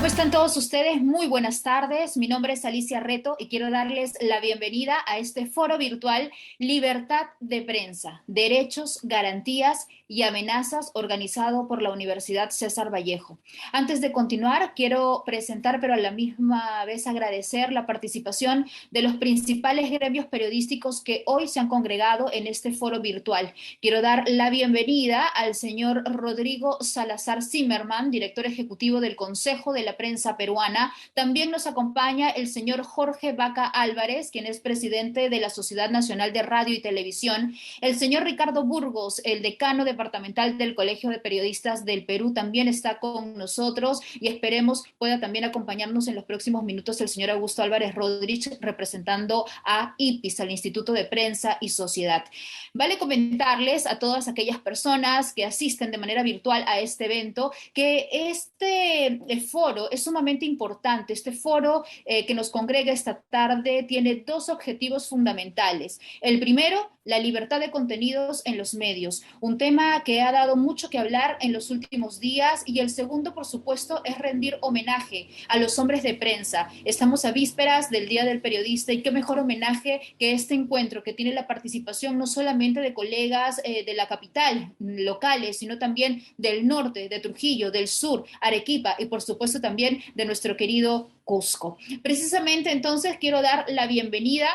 ¿Cómo están todos ustedes? Muy buenas tardes. Mi nombre es Alicia Reto y quiero darles la bienvenida a este foro virtual Libertad de Prensa, Derechos, Garantías y Amenazas, organizado por la Universidad César Vallejo. Antes de continuar, quiero presentar, pero a la misma vez agradecer la participación de los principales gremios periodísticos que hoy se han congregado en este foro virtual. Quiero dar la bienvenida al señor Rodrigo Salazar Zimmerman, director ejecutivo del Consejo de la Prensa Peruana. También nos acompaña el señor Jorge Vaca Álvarez, quien es presidente de la Sociedad Nacional de Radio y Televisión. El señor Ricardo Burgos, el decano departamental del Colegio de Periodistas del Perú, también está con nosotros y esperemos pueda también acompañarnos en los próximos minutos el señor Augusto Álvarez Rodríguez, representando a IPIS, al Instituto de Prensa y Sociedad. Vale comentarles a todas aquellas personas que asisten de manera virtual a este evento que este foro es sumamente importante. Este foro que nos congrega esta tarde tiene dos objetivos fundamentales. El primero, la libertad de contenidos en los medios, un tema que ha dado mucho que hablar en los últimos días, y el segundo, por supuesto, es rendir homenaje a los hombres de prensa. Estamos a vísperas del Día del Periodista y qué mejor homenaje que este encuentro que tiene la participación no solamente de colegas de la capital, locales, sino también del norte, de Trujillo, del sur, Arequipa y por supuesto también de nuestro querido Cusco. Precisamente entonces quiero dar la bienvenida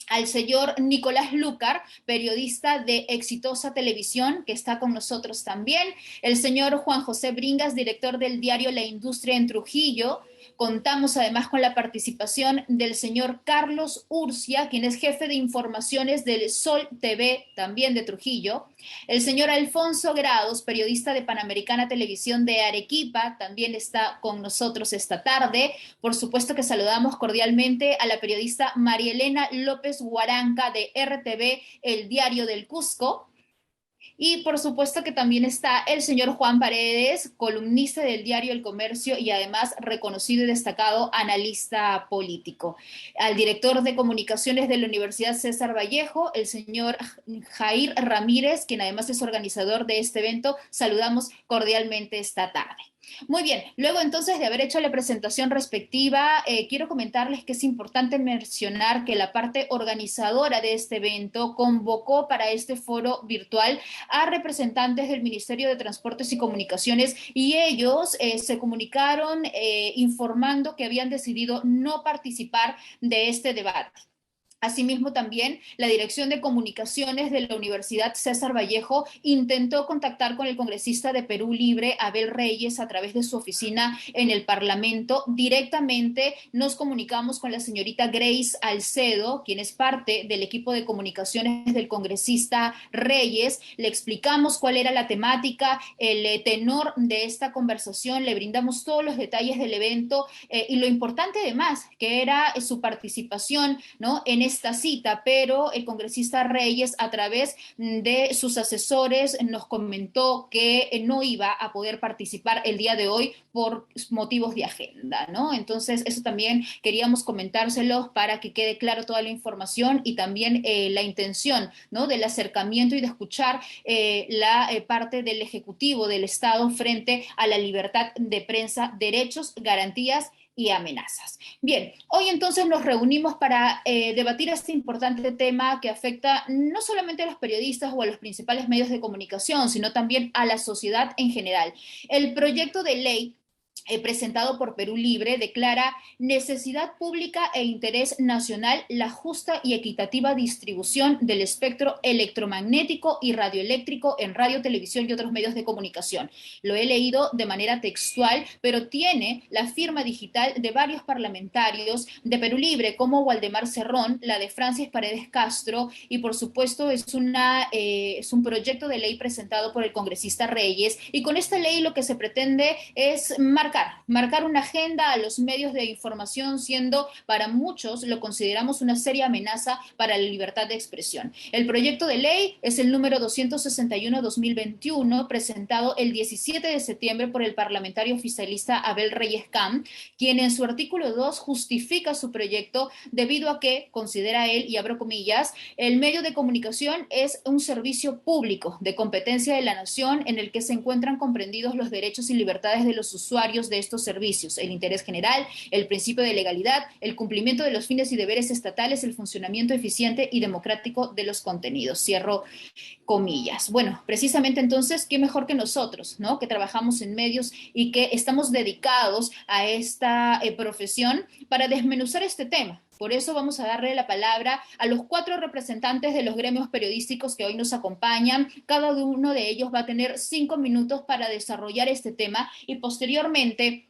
al señor Nicolás Lúcar, periodista de Exitosa Televisión, que está con nosotros también, el señor Juan José Bringas, director del diario La Industria en Trujillo. Contamos además con la participación del señor Carlos Urcia, quien es jefe de informaciones del Sol TV, también de Trujillo. El señor Alfonso Grados, periodista de Panamericana Televisión de Arequipa, también está con nosotros esta tarde. Por supuesto que saludamos cordialmente a la periodista María Elena López Guaranca de RTV, El Diario del Cusco. Y por supuesto que también está el señor Juan Paredes, columnista del diario El Comercio y además reconocido y destacado analista político. Al director de comunicaciones de la Universidad César Vallejo, el señor Jair Ramírez, quien además es organizador de este evento, saludamos cordialmente esta tarde. Muy bien, luego entonces de haber hecho la presentación respectiva, quiero comentarles que es importante mencionar que la parte organizadora de este evento convocó para este foro virtual a representantes del Ministerio de Transportes y Comunicaciones, y ellos se comunicaron informando que habían decidido no participar de este debate. Asimismo, también la Dirección de Comunicaciones de la Universidad César Vallejo intentó contactar con el congresista de Perú Libre, Abel Reyes, a través de su oficina en el Parlamento. Directamente nos comunicamos con la señorita Grace Alcedo, quien es parte del equipo de comunicaciones del congresista Reyes. Le explicamos cuál era la temática, el tenor de esta conversación, le brindamos todos los detalles del evento y lo importante además, que era su participación, ¿no?, en esta cita, pero el congresista Reyes, a través de sus asesores, nos comentó que no iba a poder participar el día de hoy por motivos de agenda, ¿no? Entonces, eso también queríamos comentárselos para que quede claro toda la información y también la intención, ¿no?, del acercamiento y de escuchar la parte del Ejecutivo del Estado frente a la libertad de prensa, derechos, garantías y amenazas. Bien, hoy entonces nos reunimos para debatir este importante tema que afecta no solamente a los periodistas o a los principales medios de comunicación, sino también a la sociedad en general. El proyecto de ley presentado por Perú Libre declara necesidad pública e interés nacional la justa y equitativa distribución del espectro electromagnético y radioeléctrico en radio, televisión y otros medios de comunicación. Lo he leído de manera textual, pero tiene la firma digital de varios parlamentarios de Perú Libre, como Waldemar Cerrón, la de Francis Paredes Castro, y por supuesto es un proyecto de ley presentado por el congresista Reyes, y con esta ley lo que se pretende es marcar una agenda a los medios de información, siendo para muchos lo consideramos una seria amenaza para la libertad de expresión. El proyecto de ley es el número 261-2021, presentado el 17 de septiembre por el parlamentario oficialista Abel Reyes Cam, quien en su artículo 2 justifica su proyecto debido a que, considera él, y abro comillas, el medio de comunicación es un servicio público de competencia de la nación en el que se encuentran comprendidos los derechos y libertades de los usuarios principios de estos servicios: el interés general, el principio de legalidad, el cumplimiento de los fines y deberes estatales, el funcionamiento eficiente y democrático de los contenidos. Cierro comillas. Bueno, precisamente entonces, ¿qué mejor que nosotros, ¿no? Que trabajamos en medios y que estamos dedicados a esta profesión para desmenuzar este tema. Por eso vamos a darle la palabra a los 4 representantes de los gremios periodísticos que hoy nos acompañan. Cada uno de ellos va a tener 5 minutos para desarrollar este tema y posteriormente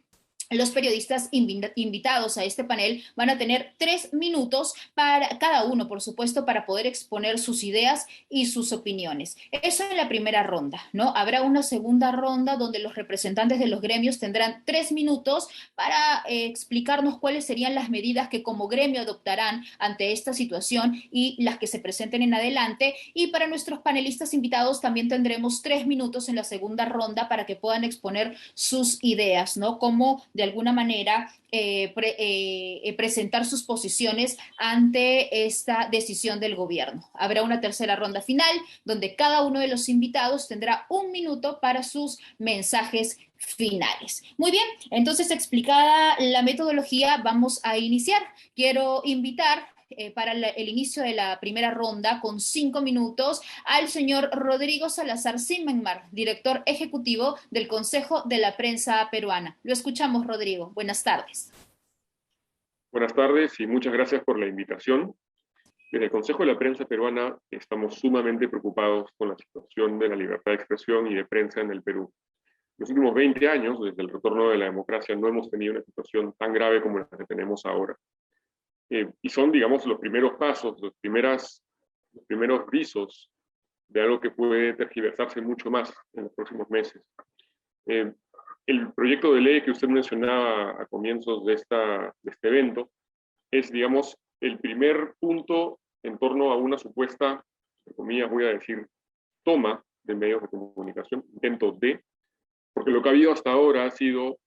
los periodistas invitados a este panel van a tener 3 minutos para cada uno, por supuesto, para poder exponer sus ideas y sus opiniones. Eso es la primera ronda, ¿no? Habrá una segunda ronda donde los representantes de los gremios tendrán 3 minutos para explicarnos cuáles serían las medidas que como gremio adoptarán ante esta situación y las que se presenten en adelante. Y para nuestros panelistas invitados también tendremos 3 minutos en la segunda ronda para que puedan exponer sus ideas, ¿no? Como de alguna manera presentar sus posiciones ante esta decisión del gobierno. Habrá una tercera ronda final donde cada uno de los invitados tendrá 1 minuto para sus mensajes finales. Muy bien, entonces explicada la metodología, vamos a iniciar. Quiero invitar para el inicio de la primera ronda, con 5 minutos, al señor Rodrigo Salazar Zimmermann, director ejecutivo del Consejo de la Prensa Peruana. Lo escuchamos, Rodrigo. Buenas tardes. Buenas tardes y muchas gracias por la invitación. Desde el Consejo de la Prensa Peruana estamos sumamente preocupados con la situación de la libertad de expresión y de prensa en el Perú. En los últimos 20 años, desde el retorno de la democracia, no hemos tenido una situación tan grave como la que tenemos ahora. Y son, digamos, los primeros pasos, los primeros visos de algo que puede tergiversarse mucho más en los próximos meses. El proyecto de ley que usted mencionaba a comienzos de este evento es, digamos, el primer punto en torno a una supuesta, entre comillas voy a decir, toma de medios de comunicación, intento de, porque lo que ha habido hasta ahora ha sido,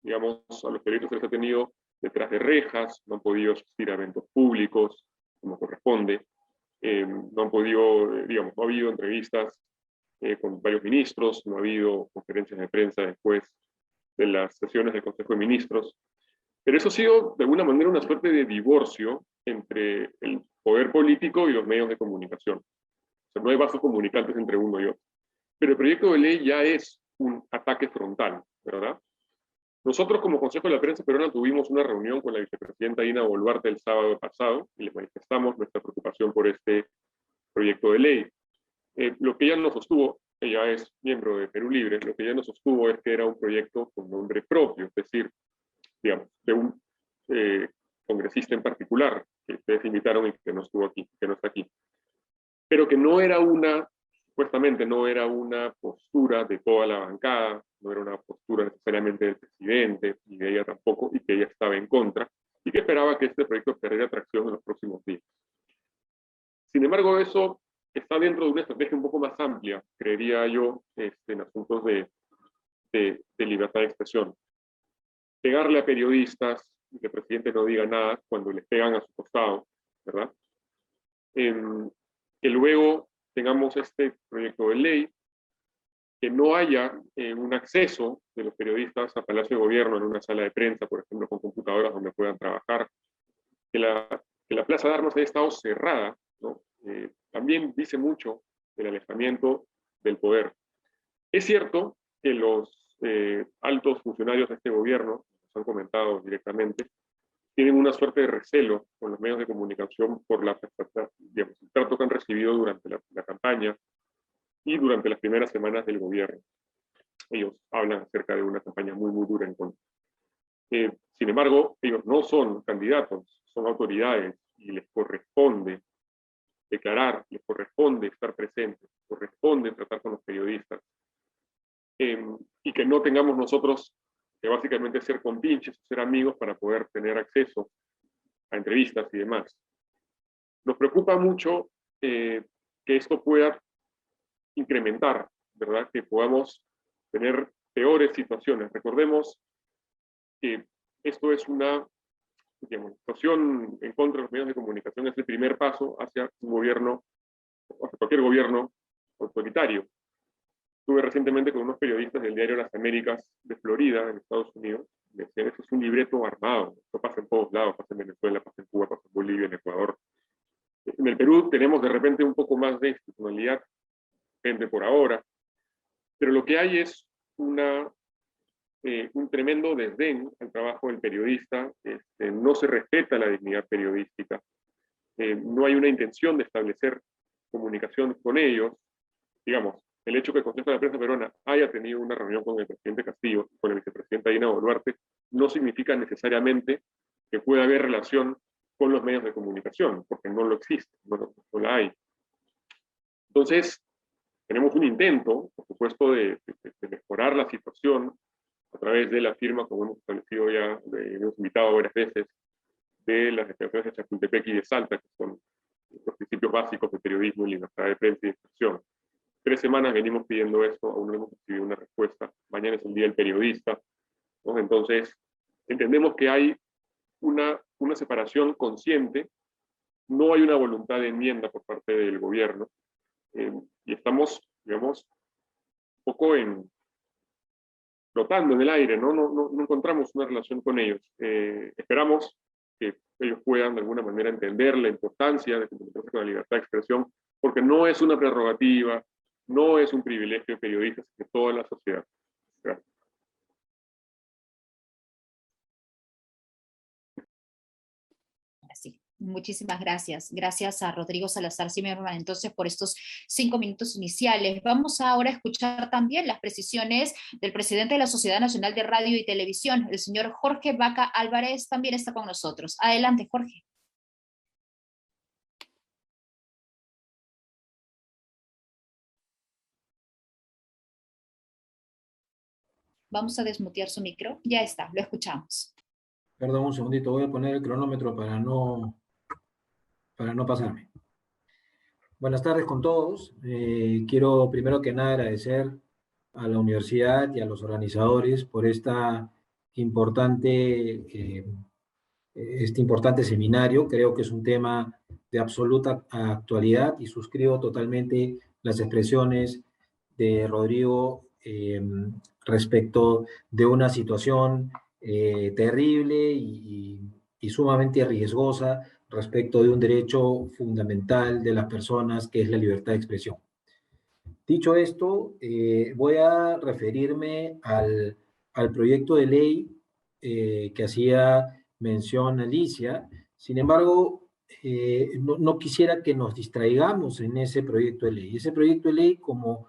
digamos, a los periodistas que se ha tenido detrás de rejas, no han podido asistir a eventos públicos como corresponde, no han podido, digamos, no ha habido entrevistas con varios ministros, no ha habido conferencias de prensa después de las sesiones del Consejo de Ministros, pero eso ha sido de alguna manera una suerte de divorcio entre el poder político y los medios de comunicación. O sea, no hay vasos comunicantes entre uno y otro. Pero el proyecto de ley ya es un ataque frontal, ¿verdad? Nosotros como Consejo de la Prensa Peruana tuvimos una reunión con la vicepresidenta Dina Boluarte el sábado pasado y le manifestamos nuestra preocupación por este proyecto de ley. Lo que ella nos sostuvo, ella es miembro de Perú Libre, lo que ella nos sostuvo es que era un proyecto con nombre propio, es decir, digamos, de un congresista en particular, que ustedes invitaron y que no estuvo aquí, que no está aquí, pero que no era supuestamente no era una postura de toda la bancada, no era una postura necesariamente del presidente, ni de ella tampoco, y que ella estaba en contra, y que esperaba que este proyecto perdiera tracción en los próximos días. Sin embargo, eso está dentro de una estrategia un poco más amplia, creería yo, en asuntos de libertad de expresión. Pegarle a periodistas y que el presidente no diga nada cuando les pegan a su costado, ¿verdad? Que luego tengamos este proyecto de ley, que no haya un acceso de los periodistas a Palacio de Gobierno en una sala de prensa, por ejemplo, con computadoras donde puedan trabajar, que la Plaza de Armas haya estado cerrada, ¿no? También dice mucho del alejamiento del poder. Es cierto que los altos funcionarios de este gobierno, nos han comentado directamente, tienen una suerte de recelo con los medios de comunicación por digamos, el trato que han recibido durante la campaña y durante las primeras semanas del gobierno. Ellos hablan acerca de una campaña muy, muy dura en contra. Sin embargo, ellos no son candidatos, son autoridades y les corresponde declarar, les corresponde estar presentes, les corresponde tratar con los periodistas. Y que no tengamos nosotros que básicamente ser compinches, ser amigos para poder tener acceso a entrevistas y demás. Nos preocupa mucho que esto pueda incrementar, ¿verdad? Que podamos tener peores situaciones. Recordemos que esto es una, digamos, situación en contra de los medios de comunicación, es el primer paso hacia un gobierno, hacia cualquier gobierno autoritario. Estuve recientemente con unos periodistas del diario Las Américas de Florida, en Estados Unidos. Me decían, eso es un libreto armado, esto pasa en todos lados, pasa en Venezuela, pasa en Cuba, pasa en Bolivia, en Ecuador. En el Perú tenemos de repente un poco más de institucionalidad, gente por ahora, pero lo que hay es un tremendo desdén al trabajo del periodista, no se respeta la dignidad periodística, no hay una intención de establecer comunicación con ellos. Digamos, el hecho que el Consejo de la Prensa Peruana haya tenido una reunión con el presidente Castillo, con la vicepresidenta Dina Boluarte, no significa necesariamente que pueda haber relación con los medios de comunicación, porque no lo existe, no la hay. Entonces, tenemos un intento, por supuesto, de mejorar la situación a través de la firma, como hemos establecido ya, hemos invitado varias veces, de las declaraciones de Chapultepec y de Salta, que son los principios básicos de periodismo y libertad de prensa y de expresión. 3 semanas venimos pidiendo esto, aún no hemos recibido una respuesta. Mañana es el Día del Periodista, ¿no? Entonces, entendemos que hay una separación consciente, no hay una voluntad de enmienda por parte del gobierno, y estamos, digamos, un poco flotando en el aire, ¿no? No encontramos una relación con ellos. Esperamos que ellos puedan de alguna manera entender la importancia de comunicarse con la libertad de expresión, porque no es una prerrogativa, no es un privilegio de periodistas de toda la sociedad. Gracias. Sí, muchísimas gracias. Gracias a Rodrigo Salazar Zimmerman, entonces, por estos 5 minutos iniciales. Vamos ahora a escuchar también las precisiones del presidente de la Sociedad Nacional de Radio y Televisión, el señor Jorge Vaca Álvarez, también está con nosotros. Adelante, Jorge. Vamos a desmutear su micro. Ya está, lo escuchamos. Perdón, un segundito, voy a poner el cronómetro para no pasarme. Buenas tardes con todos. Quiero primero que nada agradecer a la universidad y a los organizadores por este importante seminario. Creo que es un tema de absoluta actualidad y suscribo totalmente las expresiones de Rodrigo respecto de una situación terrible y sumamente riesgosa respecto de un derecho fundamental de las personas, que es la libertad de expresión. Dicho esto, voy a referirme al proyecto de ley que hacía mención Alicia. Sin embargo, no quisiera que nos distraigamos en ese proyecto de ley. Ese proyecto de ley, como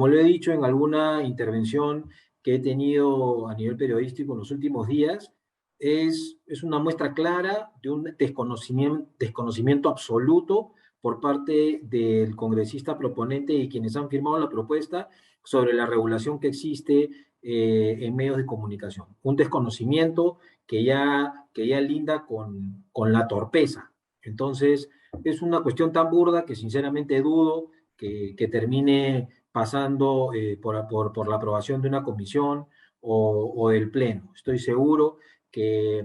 lo he dicho en alguna intervención que he tenido a nivel periodístico en los últimos días, es una muestra clara de un desconocimiento absoluto por parte del congresista proponente y quienes han firmado la propuesta sobre la regulación que existe en medios de comunicación. Un desconocimiento que ya linda con la torpeza. Entonces, es una cuestión tan burda que sinceramente dudo que termine pasando por la aprobación de una comisión o del Pleno. Estoy seguro que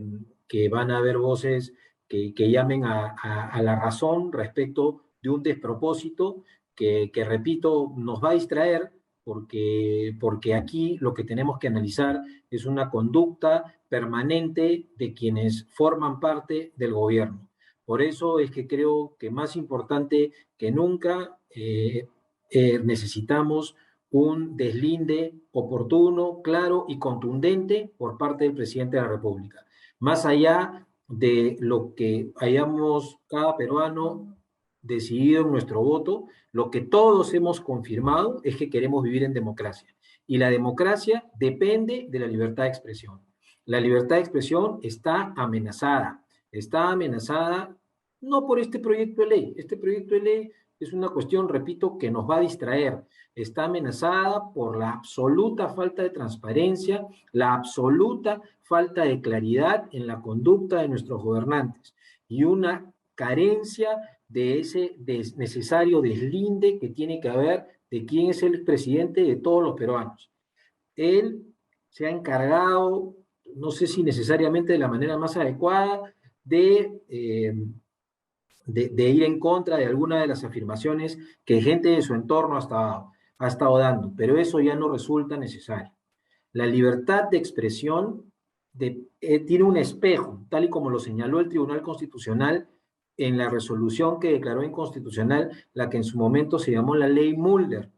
van a haber voces que llamen a la razón respecto de un despropósito que, repito, nos va a distraer porque aquí lo que tenemos que analizar es una conducta permanente de quienes forman parte del gobierno. Por eso es que creo que más importante que nunca necesitamos un deslinde oportuno, claro y contundente por parte del presidente de la República. Más allá de lo que hayamos cada peruano decidido en nuestro voto, lo que todos hemos confirmado es que queremos vivir en democracia. Y la democracia depende de la libertad de expresión. La libertad de expresión está amenazada no por este proyecto de ley. Este proyecto de ley es una cuestión, repito, que nos va a distraer. Está amenazada por la absoluta falta de transparencia, la absoluta falta de claridad en la conducta de nuestros gobernantes y una carencia de ese necesario deslinde que tiene que haber de quién es el presidente de todos los peruanos. Él se ha encargado, no sé si necesariamente de la manera más adecuada, de ir en contra de alguna de las afirmaciones que gente de su entorno hasta dado. ha estado dando, pero eso ya no resulta necesario. La libertad de expresión tiene un espejo, tal y como lo señaló el Tribunal Constitucional en la resolución que declaró inconstitucional, la que en su momento se llamó la Ley Mulder.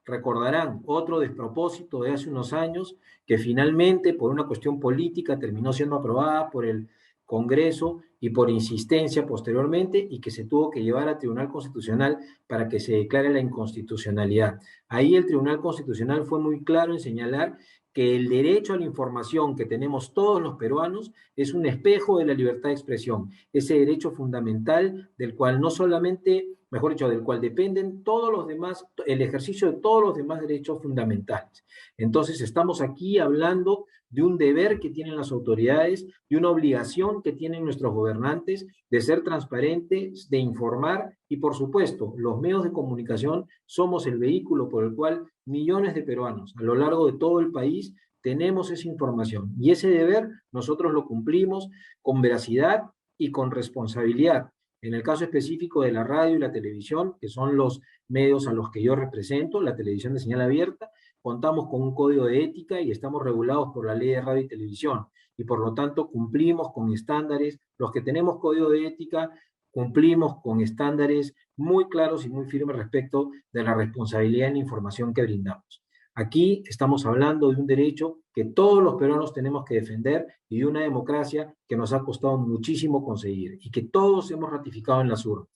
Recordarán otro despropósito de hace unos años que finalmente, por una cuestión política, terminó siendo aprobada por el Congreso y por insistencia posteriormente, y que se tuvo que llevar al Tribunal Constitucional para que se declare la inconstitucionalidad. Ahí el Tribunal Constitucional fue muy claro en señalar que el derecho a la información que tenemos todos los peruanos es un espejo de la libertad de expresión, ese derecho fundamental del cual no solamente, mejor dicho, del cual dependen todos los demás, el ejercicio de todos los demás derechos fundamentales. Entonces, estamos aquí hablando de un deber que tienen las autoridades, de una obligación que tienen nuestros gobernantes de ser transparentes, de informar, y por supuesto, los medios de comunicación somos el vehículo por el cual millones de peruanos a lo largo de todo el país tenemos esa información, y ese deber nosotros lo cumplimos con veracidad y con responsabilidad. En el caso específico de la radio y la televisión, que son los medios a los que yo represento, la televisión de señal abierta, contamos con un código de ética y estamos regulados por la Ley de Radio y Televisión, y por lo tanto cumplimos con estándares. Los que tenemos código de ética cumplimos con estándares muy claros y muy firmes respecto de la responsabilidad en la información que brindamos. Aquí estamos hablando de un derecho que todos los peruanos tenemos que defender, y de una democracia que nos ha costado muchísimo conseguir y que todos hemos ratificado en las urnas.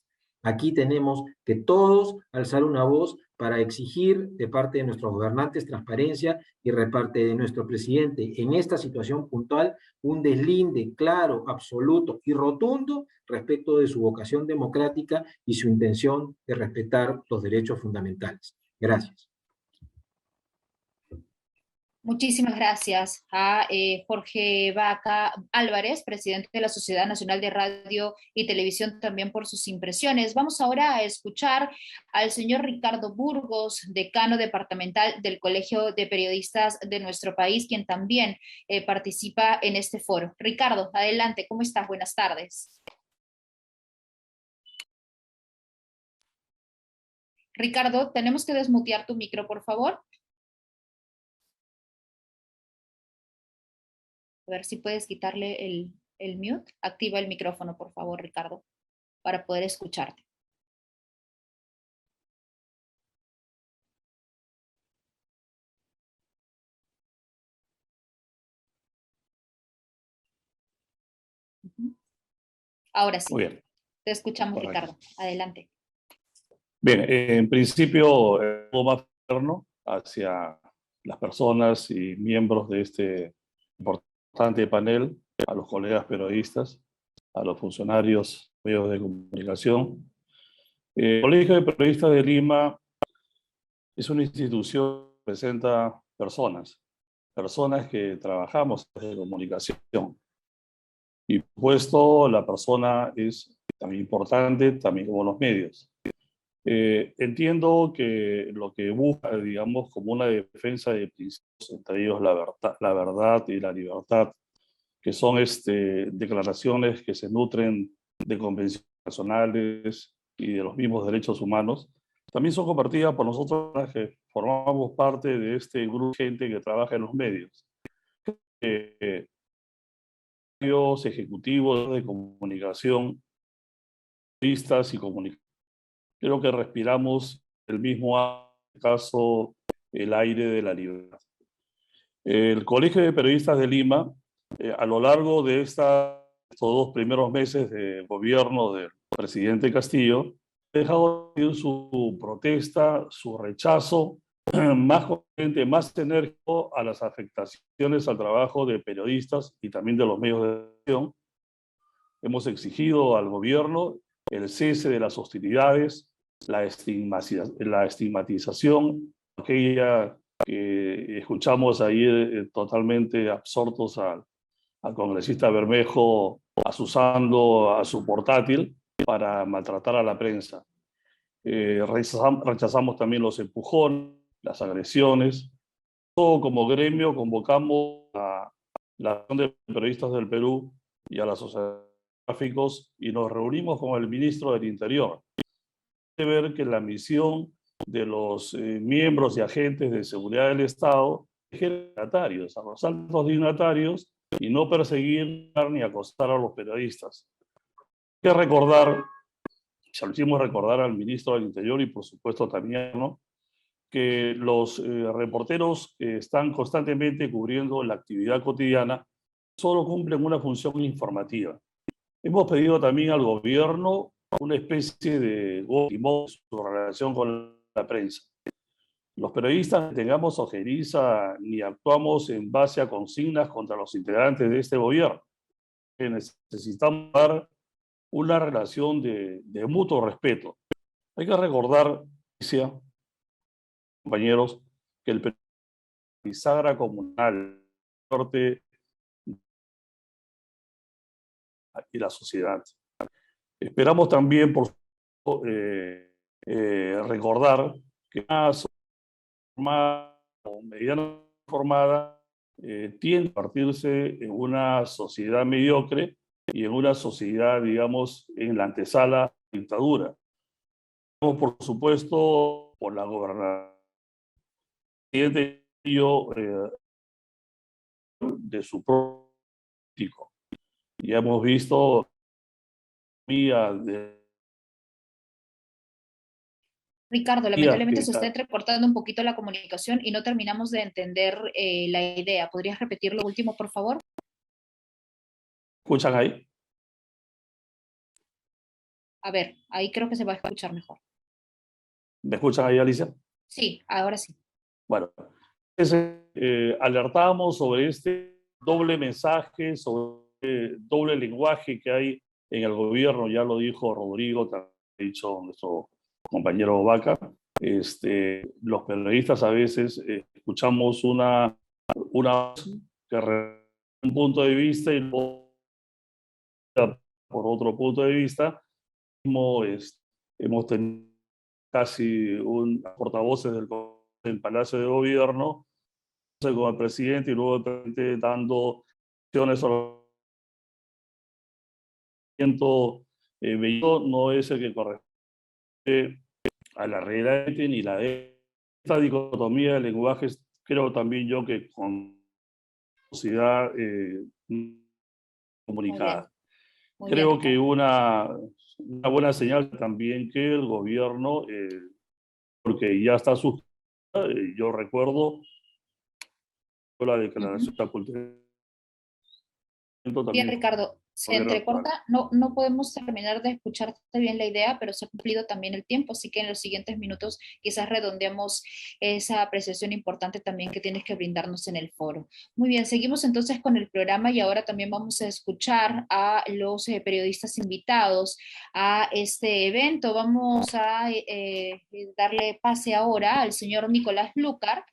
Aquí tenemos que todos alzar una voz para exigir de parte de nuestros gobernantes transparencia, y reparte de nuestro presidente en esta situación puntual un deslinde claro, absoluto y rotundo respecto de su vocación democrática y su intención de respetar los derechos fundamentales. Gracias. Muchísimas gracias a Jorge Vaca Álvarez, presidente de la Sociedad Nacional de Radio y Televisión, también por sus impresiones. Vamos ahora a escuchar al señor Ricardo Burgos, decano departamental del Colegio de Periodistas de nuestro país, quien también participa en este foro. Ricardo, adelante, ¿cómo estás? Buenas tardes. Ricardo, tenemos que desmutear tu micro, por favor. A ver si puedes quitarle el mute. Activa el micrófono, por favor, Ricardo, para poder escucharte. Ahora sí. Muy bien. Te escuchamos, Correcto. Ricardo. Adelante. Bien, en principio, todo más fraterno hacia las personas y miembros de este importante panel, a los colegas periodistas, a los funcionarios, medios de comunicación. El Colegio de Periodistas de Lima es una institución que presenta personas que trabajamos en comunicación. Y por supuesto, la persona es también importante, también como los medios. Entiendo que lo que busca, digamos, como una defensa de principios, entre ellos la verdad y la libertad, que son declaraciones que se nutren de convenciones nacionales y de los mismos derechos humanos, también son compartidas por nosotros que formamos parte de este grupo de gente que trabaja en los medios. Medios ejecutivos de comunicación, periodistas y comunicadores. Creo que respiramos el mismo caso, el aire de la libertad. El Colegio de Periodistas de Lima, a lo largo de estos 2 primeros meses de gobierno del presidente Castillo, ha dejado su protesta, su rechazo más consciente, más enérgico a las afectaciones al trabajo de periodistas y también de los medios de comunicación. Hemos exigido al gobierno el cese de las hostilidades, la estigmatización, aquella que escuchamos ahí totalmente absortos al congresista Bermejo asusando a su portátil para maltratar a la prensa. Rechazamos también los empujones, las agresiones. Todo como gremio convocamos a la Asociación de Periodistas del Perú y a la Sociedad de Gráficos y nos reunimos con el ministro del Interior. Ver que la misión de los miembros y agentes de seguridad del Estado, dignatarios, a los altos dignatarios, y no perseguir ni acosar a los periodistas. Hay que recordar, se lo hicimos recordar al ministro del Interior y por supuesto también, ¿no?, que los reporteros que están constantemente cubriendo la actividad cotidiana solo cumplen una función informativa. Hemos pedido también al gobierno una especie de timón en su relación con la prensa. Los periodistas tengamos ojeriza ni actuamos en base a consignas contra los integrantes de este gobierno. Necesitamos dar una relación de mutuo respeto. Hay que recordar, compañeros, que el bisagra comunal norte y la sociedad. Esperamos también, por recordar que una sociedad formada o mediana formada tiende a partirse en una sociedad mediocre y en una sociedad, digamos, en la antesala de la dictadura. Por supuesto, por la gobernación de su político. Ya hemos visto Ricardo, lamentablemente se está entrecortando un poquito la comunicación y no terminamos de entender la idea. ¿Podrías repetir lo último, por favor? ¿Escuchan ahí? A ver, ahí creo que se va a escuchar mejor. ¿Me escuchan ahí, Alicia? Sí, ahora sí. Bueno, alertamos sobre este doble mensaje, sobre doble lenguaje que hay en el gobierno, ya lo dijo Rodrigo, también ha dicho nuestro compañero Vaca. Los periodistas a veces escuchamos una que un punto de vista y luego por otro punto de vista. Hemos tenido casi un portavoces del Palacio de Gobierno con el presidente y luego el presidente dando acciones sobre no es el que corresponde a la realidad ni la de esta dicotomía de lenguajes. Creo también yo que con sociedad comunicada. Muy creo bien, que una buena señal también que el gobierno, porque ya está suscrito, yo recuerdo la declaración de la cultura. Bien, Ricardo, se entrecorta, no podemos terminar de escucharte bien la idea, pero se ha cumplido también el tiempo, así que en los siguientes minutos quizás redondeamos esa apreciación importante también que tienes que brindarnos en el foro. Muy bien, seguimos entonces con el programa y ahora también vamos a escuchar a los periodistas invitados a este evento. Vamos a darle pase ahora al señor Nicolás Lucar,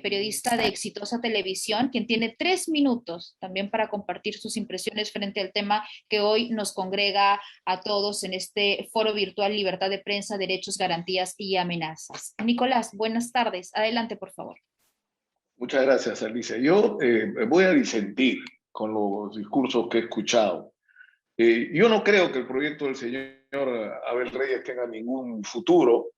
periodista de Exitosa Televisión, quien tiene 3 minutos también para compartir sus impresiones frente al tema que hoy nos congrega a todos en este foro virtual Libertad de Prensa, Derechos, Garantías y Amenazas. Nicolás, buenas tardes. Adelante, por favor. Muchas gracias, Alicia. Yo voy a disentir con los discursos que he escuchado. Yo no creo que el proyecto del señor Abel Reyes tenga ningún futuro,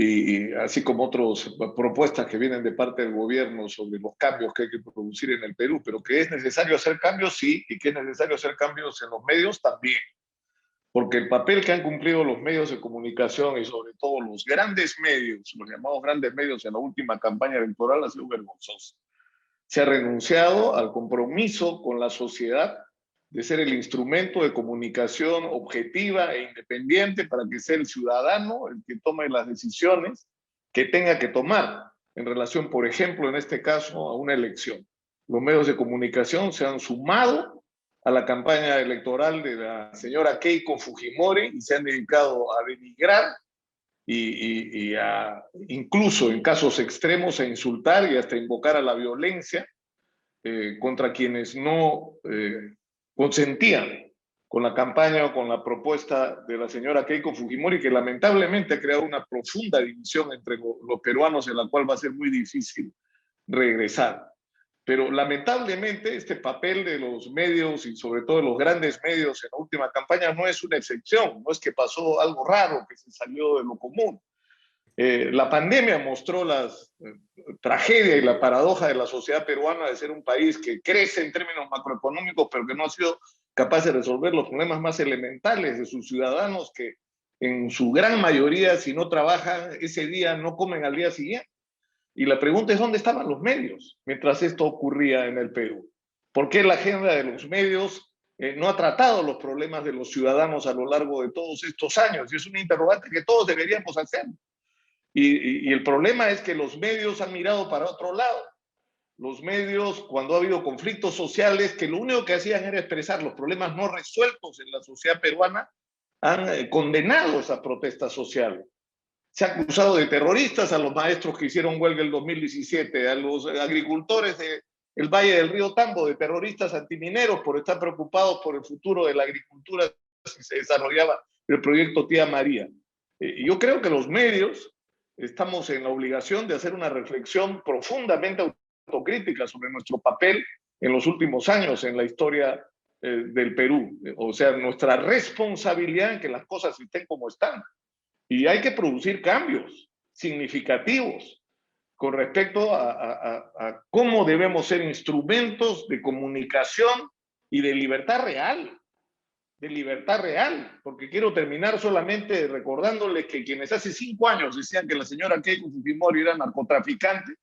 y así como otras propuestas que vienen de parte del gobierno sobre los cambios que hay que producir en el Perú, pero que es necesario hacer cambios, sí, y que es necesario hacer cambios en los medios también, porque el papel que han cumplido los medios de comunicación y sobre todo los grandes medios, los llamados grandes medios en la última campaña electoral ha sido vergonzoso. Se ha renunciado al compromiso con la sociedad de ser el instrumento de comunicación objetiva e independiente para que sea el ciudadano el que tome las decisiones que tenga que tomar en relación, por ejemplo, en este caso, a una elección. Los medios de comunicación se han sumado a la campaña electoral de la señora Keiko Fujimori y se han dedicado a denigrar y a, incluso en casos extremos, a insultar y hasta invocar a la violencia contra quienes no consentían con la campaña o con la propuesta de la señora Keiko Fujimori, que lamentablemente ha creado una profunda división entre los peruanos en la cual va a ser muy difícil regresar. Pero lamentablemente este papel de los medios y sobre todo de los grandes medios en la última campaña no es una excepción, no es que pasó algo raro, que se salió de lo común. La pandemia mostró la tragedia y la paradoja de la sociedad peruana de ser un país que crece en términos macroeconómicos, pero que no ha sido capaz de resolver los problemas más elementales de sus ciudadanos, que en su gran mayoría, si no trabajan ese día, no comen al día siguiente. Y la pregunta es, ¿dónde estaban los medios mientras esto ocurría en el Perú? ¿Por qué la agenda de los medios no ha tratado los problemas de los ciudadanos a lo largo de todos estos años? Y es una interrogante que todos deberíamos hacer. Y el problema es que los medios han mirado para otro lado. Los medios, cuando ha habido conflictos sociales, que lo único que hacían era expresar los problemas no resueltos en la sociedad peruana, han condenado esas protestas sociales. Se ha acusado de terroristas a los maestros que hicieron huelga el 2017, a los agricultores del Valle del Río Tambo, de terroristas antimineros por estar preocupados por el futuro de la agricultura si se desarrollaba el proyecto Tía María. Yo creo que los medios estamos en la obligación de hacer una reflexión profundamente autocrítica sobre nuestro papel en los últimos años en la historia del Perú. O sea, nuestra responsabilidad en que las cosas estén como están. Y hay que producir cambios significativos con respecto a cómo debemos ser instrumentos de comunicación y de libertad real. De libertad real, porque quiero terminar solamente recordándoles que quienes hace 5 años decían que la señora Keiko Fujimori era narcotraficante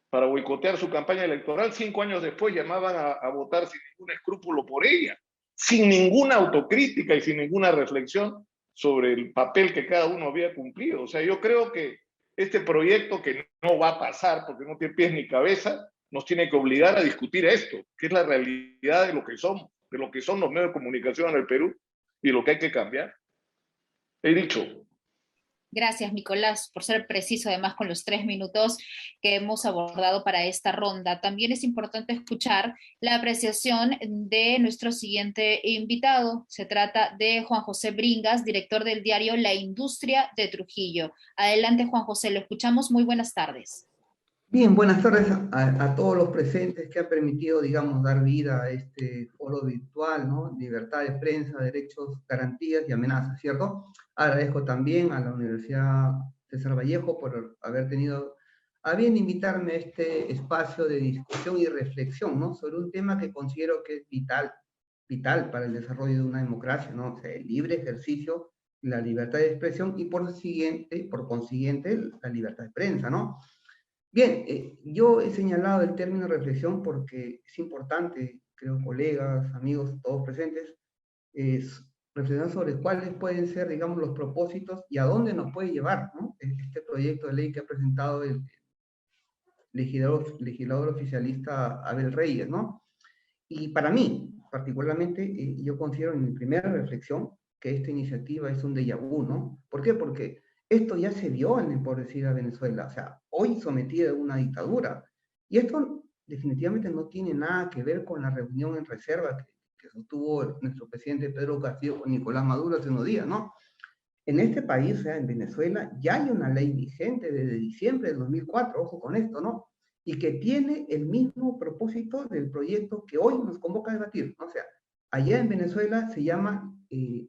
para boicotear su campaña electoral, 5 años después llamaban a votar sin ningún escrúpulo por ella, sin ninguna autocrítica y sin ninguna reflexión sobre el papel que cada uno había cumplido. O sea, yo creo que este proyecto, que no va a pasar porque no tiene pies ni cabeza, nos tiene que obligar a discutir esto, que es la realidad de lo que somos, de lo que son los medios de comunicación en el Perú y lo que hay que cambiar. He dicho. Gracias, Nicolás, por ser preciso además con los 3 minutos que hemos abordado para esta ronda. También es importante escuchar la apreciación de nuestro siguiente invitado. Se trata de Juan José Bringas, director del diario La Industria de Trujillo. Adelante, Juan José, lo escuchamos. Muy buenas tardes. Bien, buenas tardes a todos los presentes que han permitido, digamos, dar vida a este foro virtual, ¿no? Libertad de prensa, derechos, garantías y amenazas, ¿cierto? Agradezco también a la Universidad César Vallejo por haber tenido a bien invitarme a este espacio de discusión y reflexión, ¿no? Sobre un tema que considero que es vital para el desarrollo de una democracia, ¿no? O sea, el libre ejercicio, la libertad de expresión y por consiguiente, la libertad de prensa, ¿no? Bien, yo he señalado el término reflexión porque es importante, creo, colegas, amigos, todos presentes, reflexionar sobre cuáles pueden ser, digamos, los propósitos y a dónde nos puede llevar, ¿no? Este proyecto de ley que ha presentado el legislador oficialista Abel Reyes, ¿no? Y para mí, particularmente, yo considero en mi primera reflexión que esta iniciativa es un déjà vu, ¿no? ¿Por qué? Porque esto ya se vio en la empobrecida Venezuela, o sea, hoy sometida a una dictadura. Y esto definitivamente no tiene nada que ver con la reunión en reserva que sostuvo nuestro presidente Pedro Castillo con Nicolás Maduro hace unos días, ¿no? En este país, o sea, en Venezuela, ya hay una ley vigente desde diciembre del 2004, ojo con esto, ¿no? Y que tiene el mismo propósito del proyecto que hoy nos convoca a debatir, ¿no? O sea, allá en Venezuela se llama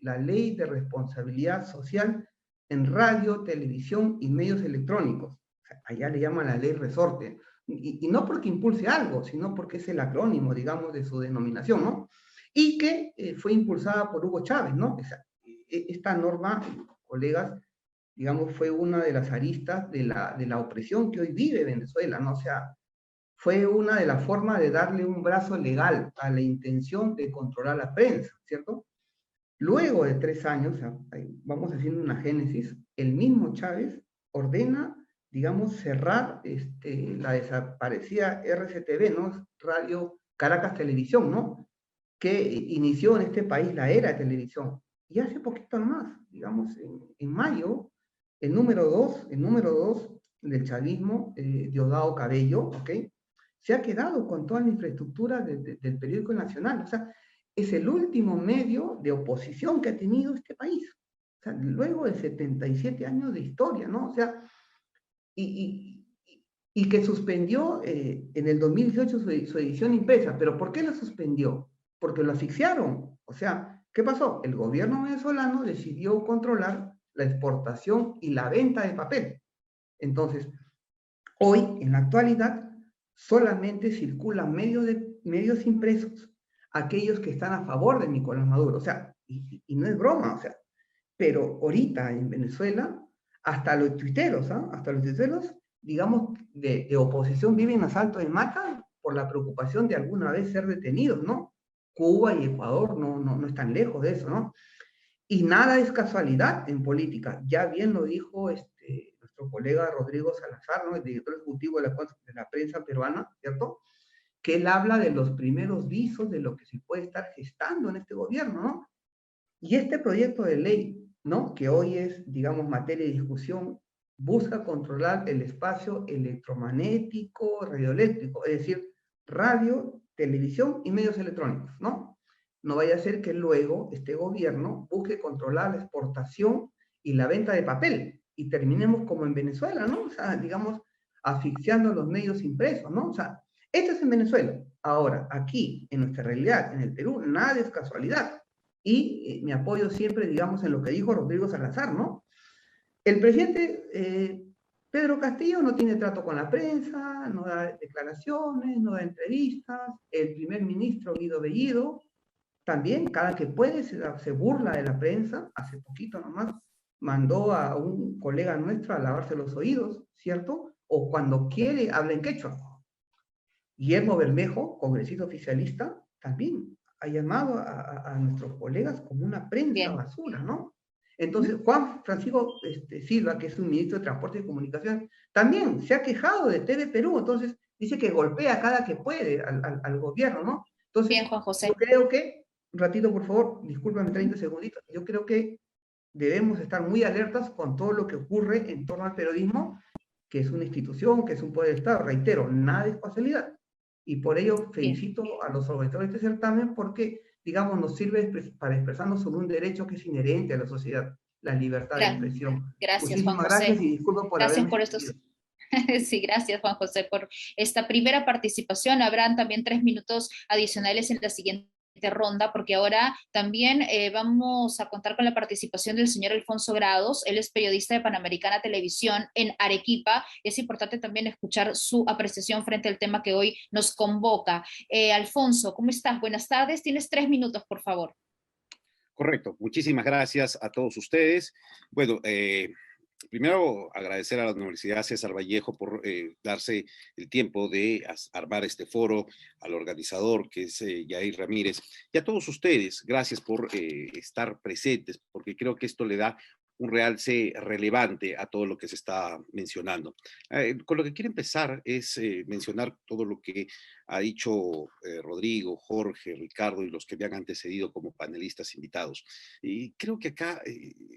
la Ley de Responsabilidad Social en radio, televisión y medios electrónicos. O sea, allá le llaman la ley resorte. Y no porque impulse algo, sino porque es el acrónimo, digamos, de su denominación, ¿no? Y que fue impulsada por Hugo Chávez, ¿no? O sea, esta norma, colegas, digamos, fue una de las aristas de la opresión que hoy vive Venezuela, ¿no? O sea, fue una de las formas de darle un brazo legal a la intención de controlar la prensa, ¿cierto? Luego de 3 años, o sea, vamos haciendo una génesis, el mismo Chávez ordena, digamos, cerrar la desaparecida RCTV, ¿no? Radio Caracas Televisión, ¿no? Que inició en este país la era de televisión. Y hace poquito más, digamos, en mayo, el número 2 del chavismo, Diosdado Cabello, ¿ok? Se ha quedado con toda la infraestructura del periódico nacional. O sea, es el último medio de oposición que ha tenido este país. O sea, luego de 77 años de historia, ¿no? O sea, y que suspendió en el 2018 su edición impresa. ¿Pero por qué la suspendió? Porque lo asfixiaron. O sea, ¿qué pasó? El gobierno venezolano decidió controlar la exportación y la venta de papel. Entonces, hoy, en la actualidad, solamente circulan medios impresos, aquellos que están a favor de Nicolás Maduro. O sea, y no es broma, o sea, pero ahorita en Venezuela, hasta los tuiteros, ¿ah? Hasta los tuiteros, digamos, de oposición viven a salto de mata por la preocupación de alguna vez ser detenidos, ¿no? Cuba y Ecuador no están lejos de eso, ¿no? Y nada es casualidad en política. Ya bien lo dijo nuestro colega Rodrigo Salazar, ¿no? El director ejecutivo de la prensa peruana, ¿cierto? Que él habla de los primeros visos de lo que se puede estar gestando en este gobierno, ¿no? Y este proyecto de ley, ¿no? Que hoy es, digamos, materia de discusión, busca controlar el espacio electromagnético, radioeléctrico, es decir, radio, televisión y medios electrónicos, ¿no? No vaya a ser que luego este gobierno busque controlar la exportación y la venta de papel y terminemos como en Venezuela, ¿no? O sea, digamos, asfixiando los medios impresos, ¿no? O sea, esto es en Venezuela. Ahora, aquí, en nuestra realidad, en el Perú, nada es casualidad. Y me apoyo siempre, digamos, en lo que dijo Rodrigo Salazar, ¿no? El presidente Pedro Castillo no tiene trato con la prensa, no da declaraciones, no da entrevistas. El primer ministro Guido Bellido también, cada que puede, se burla de la prensa. Hace poquito nomás mandó a un colega nuestro a lavarse los oídos, ¿cierto? O cuando quiere, habla en quechua. Guillermo Bermejo, congresista oficialista, también ha llamado a nuestros colegas como una prensa basura, ¿no? Entonces, Juan Francisco Silva, que es un ministro de Transporte y Comunicación, también se ha quejado de TV Perú, entonces dice que golpea cada que puede al gobierno, ¿no? Entonces, Bien, Juan José. yo creo que, un ratito por favor, discúlpame 30 segunditos, yo creo que debemos estar muy alertas con todo lo que ocurre en torno al periodismo, que es una institución, que es un poder de Estado. Reitero, nada es casualidad. Y por ello felicito a los organizadores de este certamen porque, digamos, nos sirve para expresarnos sobre un derecho que es inherente a la sociedad, la libertad de expresión. Gracias, Juan Muchísimas José. gracias y disculpa por Gracias haberme por estos. Sí, gracias, Juan José, por esta primera participación. Habrán también 3 minutos adicionales en la siguiente ronda, porque ahora también vamos a contar con la participación del señor Alfonso Grados. Él es periodista de Panamericana Televisión en Arequipa. Es importante también escuchar su apreciación frente al tema que hoy nos convoca. Alfonso, ¿cómo estás? Buenas tardes. Tienes 3 minutos, por favor. Correcto. Muchísimas gracias a todos ustedes. Bueno, primero, agradecer a la Universidad César Vallejo por darse el tiempo de armar este foro, al organizador, que es Yair Ramírez, y a todos ustedes, gracias por estar presentes, porque creo que esto le da un realce relevante a todo lo que se está mencionando. Con lo que quiero empezar es mencionar todo lo que ha dicho Rodrigo, Jorge, Ricardo y los que me han antecedido como panelistas invitados. Y creo que acá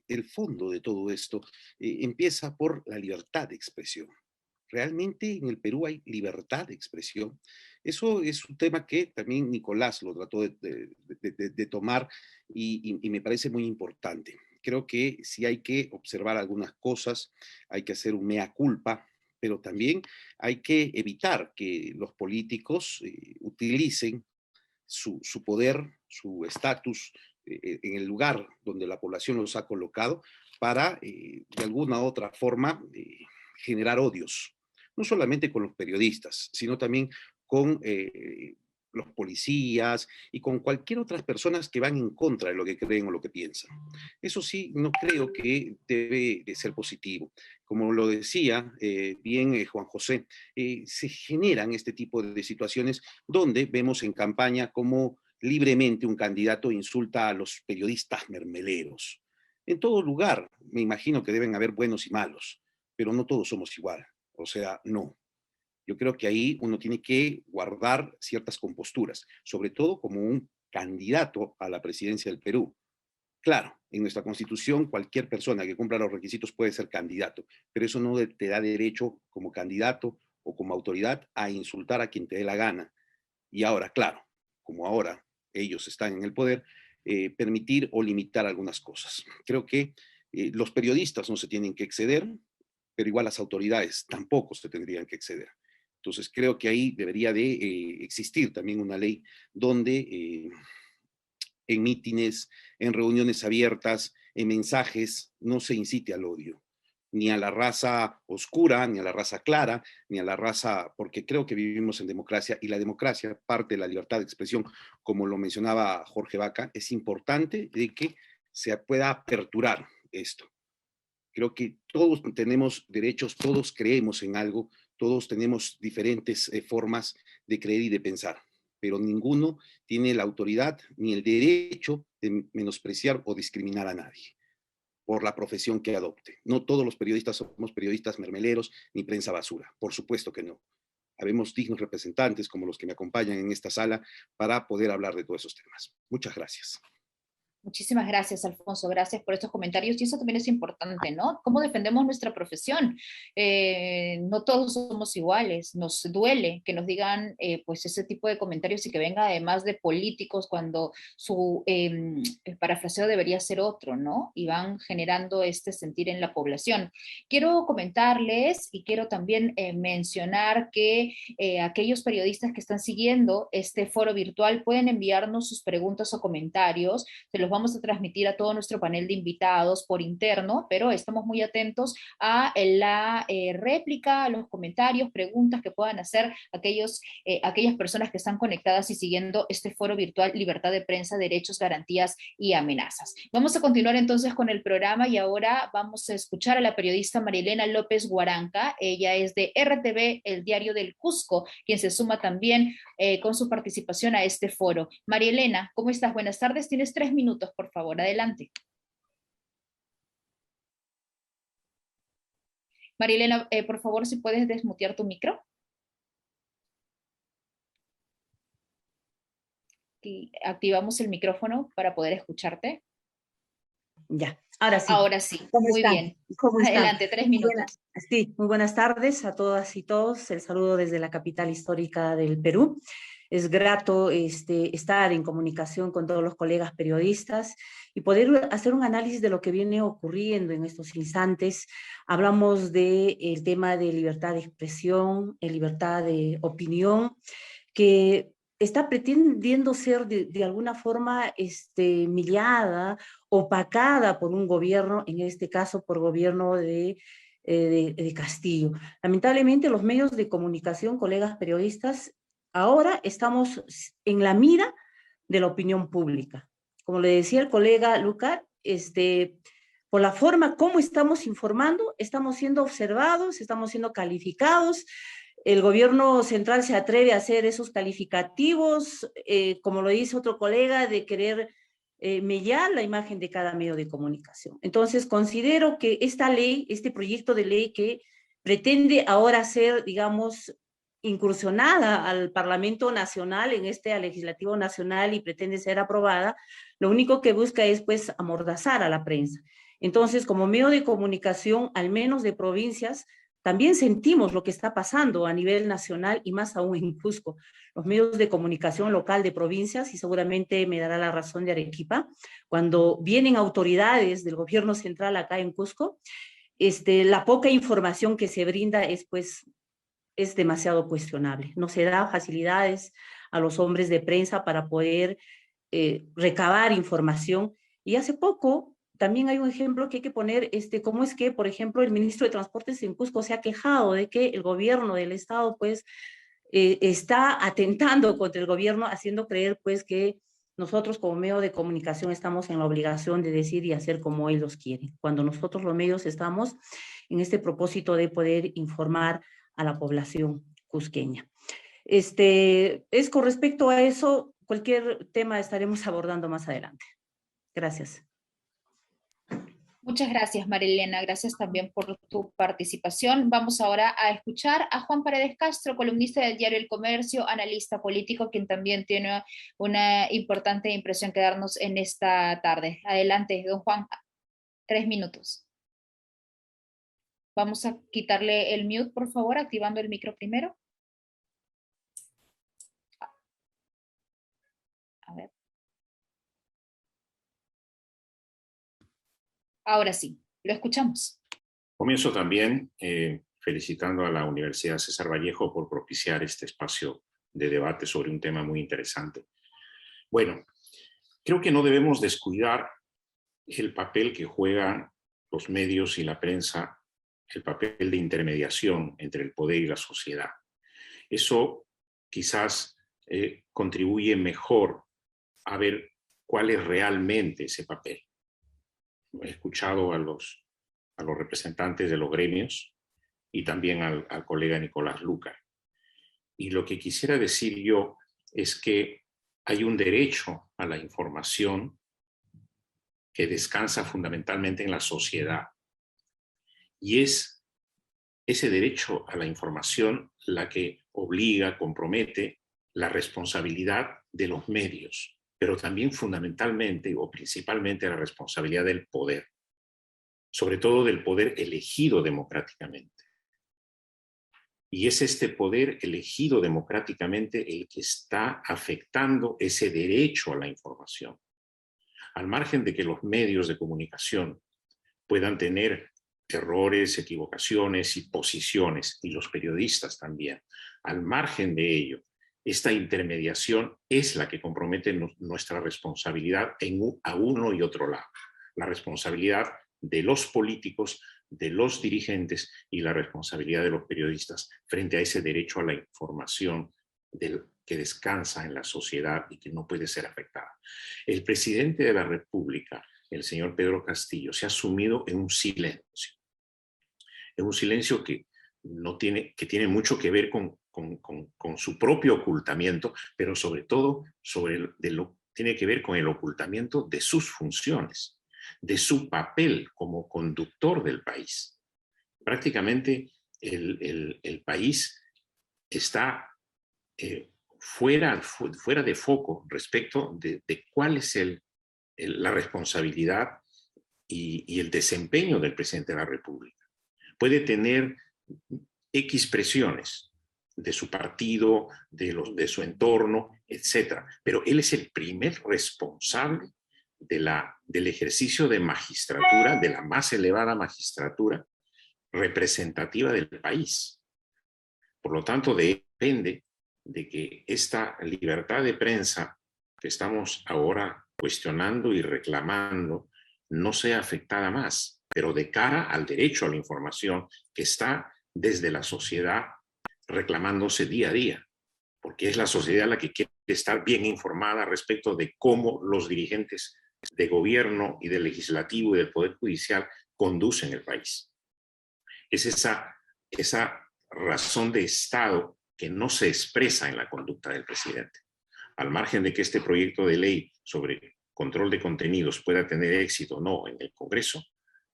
el fondo de todo esto empieza por la libertad de expresión. ¿Realmente en el Perú hay libertad de expresión? Eso es un tema que también Nicolás lo trató de tomar y me parece muy importante. Creo que sí hay que observar algunas cosas, hay que hacer un mea culpa, pero también hay que evitar que los políticos utilicen su poder, su estatus en el lugar donde la población los ha colocado para, de alguna u otra forma, generar odios, no solamente con los periodistas, sino también con los policías y con cualquier otras personas que van en contra de lo que creen o lo que piensan. Eso sí, no creo que debe de ser positivo. Como lo decía bien Juan José, se generan este tipo de situaciones donde vemos en campaña cómo libremente un candidato insulta a los periodistas mermeleros. En todo lugar, me imagino que deben haber buenos y malos, pero no todos somos igual. O sea, no. Yo creo que ahí uno tiene que guardar ciertas composturas, sobre todo como un candidato a la presidencia del Perú. Claro, en nuestra Constitución cualquier persona que cumpla los requisitos puede ser candidato, pero eso no te da derecho como candidato o como autoridad a insultar a quien te dé la gana. Y ahora, claro, como ahora ellos están en el poder, permitir o limitar algunas cosas. Creo que los periodistas no se tienen que exceder, pero igual las autoridades tampoco se tendrían que exceder. Entonces creo que ahí debería de existir también una ley donde en mítines, en reuniones abiertas, en mensajes, no se incite al odio. ni a la raza oscura, ni a la raza clara, ni a la raza, porque creo que vivimos en democracia y la democracia, parte de la libertad de expresión, como lo mencionaba Jorge Vaca, es importante de que se pueda aperturar esto. Creo que todos tenemos derechos, todos creemos en algo, todos tenemos diferentes formas de creer y de pensar, pero ninguno tiene la autoridad ni el derecho de menospreciar o discriminar a nadie por la profesión que adopte. No todos los periodistas somos periodistas mermeleros ni prensa basura, por supuesto que no. Habemos dignos representantes como los que me acompañan en esta sala para poder hablar de todos esos temas. Muchas gracias. Muchísimas gracias, Alfonso. Gracias por estos comentarios. Y eso también es importante, ¿no? ¿Cómo defendemos nuestra profesión? No todos somos iguales. Nos duele que nos digan pues ese tipo de comentarios y que venga además de políticos cuando su parafraseo debería ser otro, ¿no? Y van generando este sentir en la población. Quiero comentarles y quiero también mencionar que aquellos periodistas que están siguiendo este foro virtual pueden enviarnos sus preguntas o comentarios. Se los vamos a transmitir a todo nuestro panel de invitados por interno, pero estamos muy atentos a la réplica, a los comentarios, preguntas que puedan hacer aquellas personas que están conectadas y siguiendo este foro virtual Libertad de Prensa, Derechos, Garantías y Amenazas. Vamos a continuar entonces con el programa y ahora vamos a escuchar a la periodista Marielena López Guaranca. Ella es de RTV, el Diario del Cusco, quien se suma también con su participación a este foro. Marielena, ¿cómo estás? Buenas tardes, tienes 3 minutos, por favor, adelante. Marielena, por favor, si puedes desmutear tu micro. Y activamos el micrófono para poder escucharte. Ya, ahora sí. Ahora sí, ¿Cómo muy están? bien. ¿Cómo están? Adelante, 3 minutos. Sí, muy buenas tardes a todas y todos. El saludo desde la capital histórica del Perú. Es grato estar en comunicación con todos los colegas periodistas y poder hacer un análisis de lo que viene ocurriendo en estos instantes. Hablamos del tema de libertad de expresión, libertad de opinión, que está pretendiendo ser de alguna forma millada, opacada por un gobierno, en este caso por gobierno de Castillo. Lamentablemente los medios de comunicación, colegas periodistas, ahora estamos en la mira de la opinión pública. Como le decía el colega Lucar, por la forma como estamos informando, estamos siendo observados, estamos siendo calificados. El gobierno central se atreve a hacer esos calificativos, como lo dice otro colega, de querer mellar la imagen de cada medio de comunicación. Entonces, considero que esta ley, este proyecto de ley que pretende ahora ser, digamos, incursionada al Parlamento Nacional, al Legislativo Nacional, y pretende ser aprobada, lo único que busca es, pues, amordazar a la prensa. Entonces, como medio de comunicación, al menos de provincias, también sentimos lo que está pasando a nivel nacional y más aún en Cusco. Los medios de comunicación local de provincias, y seguramente me dará la razón de Arequipa, cuando vienen autoridades del gobierno central acá en Cusco, la poca información que se brinda es demasiado cuestionable. No se da facilidades a los hombres de prensa para poder recabar información. Y hace poco también hay un ejemplo que hay que poner, cómo es que, por ejemplo, el ministro de Transportes en Cusco se ha quejado de que el gobierno del estado, pues, está atentando contra el gobierno, haciendo creer, pues, que nosotros como medio de comunicación estamos en la obligación de decir y hacer como ellos quieren, cuando nosotros los medios estamos en este propósito de poder informar a la población cusqueña. Es con respecto a eso, cualquier tema estaremos abordando más adelante. Gracias. Muchas gracias, Marilena. Gracias también por tu participación. Vamos ahora a escuchar a Juan Paredes Castro, columnista del diario El Comercio, analista político, quien también tiene una importante impresión que darnos en esta tarde. Adelante, don Juan, 3 minutos. Vamos a quitarle el mute, por favor, activando el micro primero. A ver. Ahora sí, lo escuchamos. Comienzo también felicitando a la Universidad César Vallejo por propiciar este espacio de debate sobre un tema muy interesante. Bueno, creo que no debemos descuidar el papel que juegan los medios y la prensa el papel de intermediación entre el poder y la sociedad. Eso quizás contribuye mejor a ver cuál es realmente ese papel. He escuchado a los representantes de los gremios y también al colega Nicolás Lucar. Y lo que quisiera decir yo es que hay un derecho a la información que descansa fundamentalmente en la sociedad. Y es ese derecho a la información la que obliga, compromete la responsabilidad de los medios, pero también fundamentalmente o principalmente la responsabilidad del poder, sobre todo del poder elegido democráticamente. Y es este poder elegido democráticamente el que está afectando ese derecho a la información. Al margen de que los medios de comunicación puedan tener errores, equivocaciones y posiciones, y los periodistas también, al margen de ello, esta intermediación es la que compromete nuestra responsabilidad a uno y otro lado. La responsabilidad de los políticos, de los dirigentes y la responsabilidad de los periodistas frente a ese derecho a la información que descansa en la sociedad y que no puede ser afectada. El presidente de la República, el señor Pedro Castillo, se ha sumido en un silencio que tiene mucho que ver con su propio ocultamiento, pero sobre todo tiene que ver con el ocultamiento de sus funciones, de su papel como conductor del país. Prácticamente el país está fuera de foco respecto de cuál es la responsabilidad y el desempeño del presidente de la República. Puede tener X presiones de su partido, de su entorno, etc. Pero él es el primer responsable del ejercicio de magistratura, de la más elevada magistratura representativa del país. Por lo tanto, depende de que esta libertad de prensa que estamos ahora cuestionando y reclamando no sea afectada más, pero de cara al derecho a la información que está desde la sociedad reclamándose día a día, porque es la sociedad la que quiere estar bien informada respecto de cómo los dirigentes de gobierno y del legislativo y del poder judicial conducen el país. Es esa razón de Estado que no se expresa en la conducta del presidente. Al margen de que este proyecto de ley sobre control de contenidos pueda tener éxito o no en el Congreso,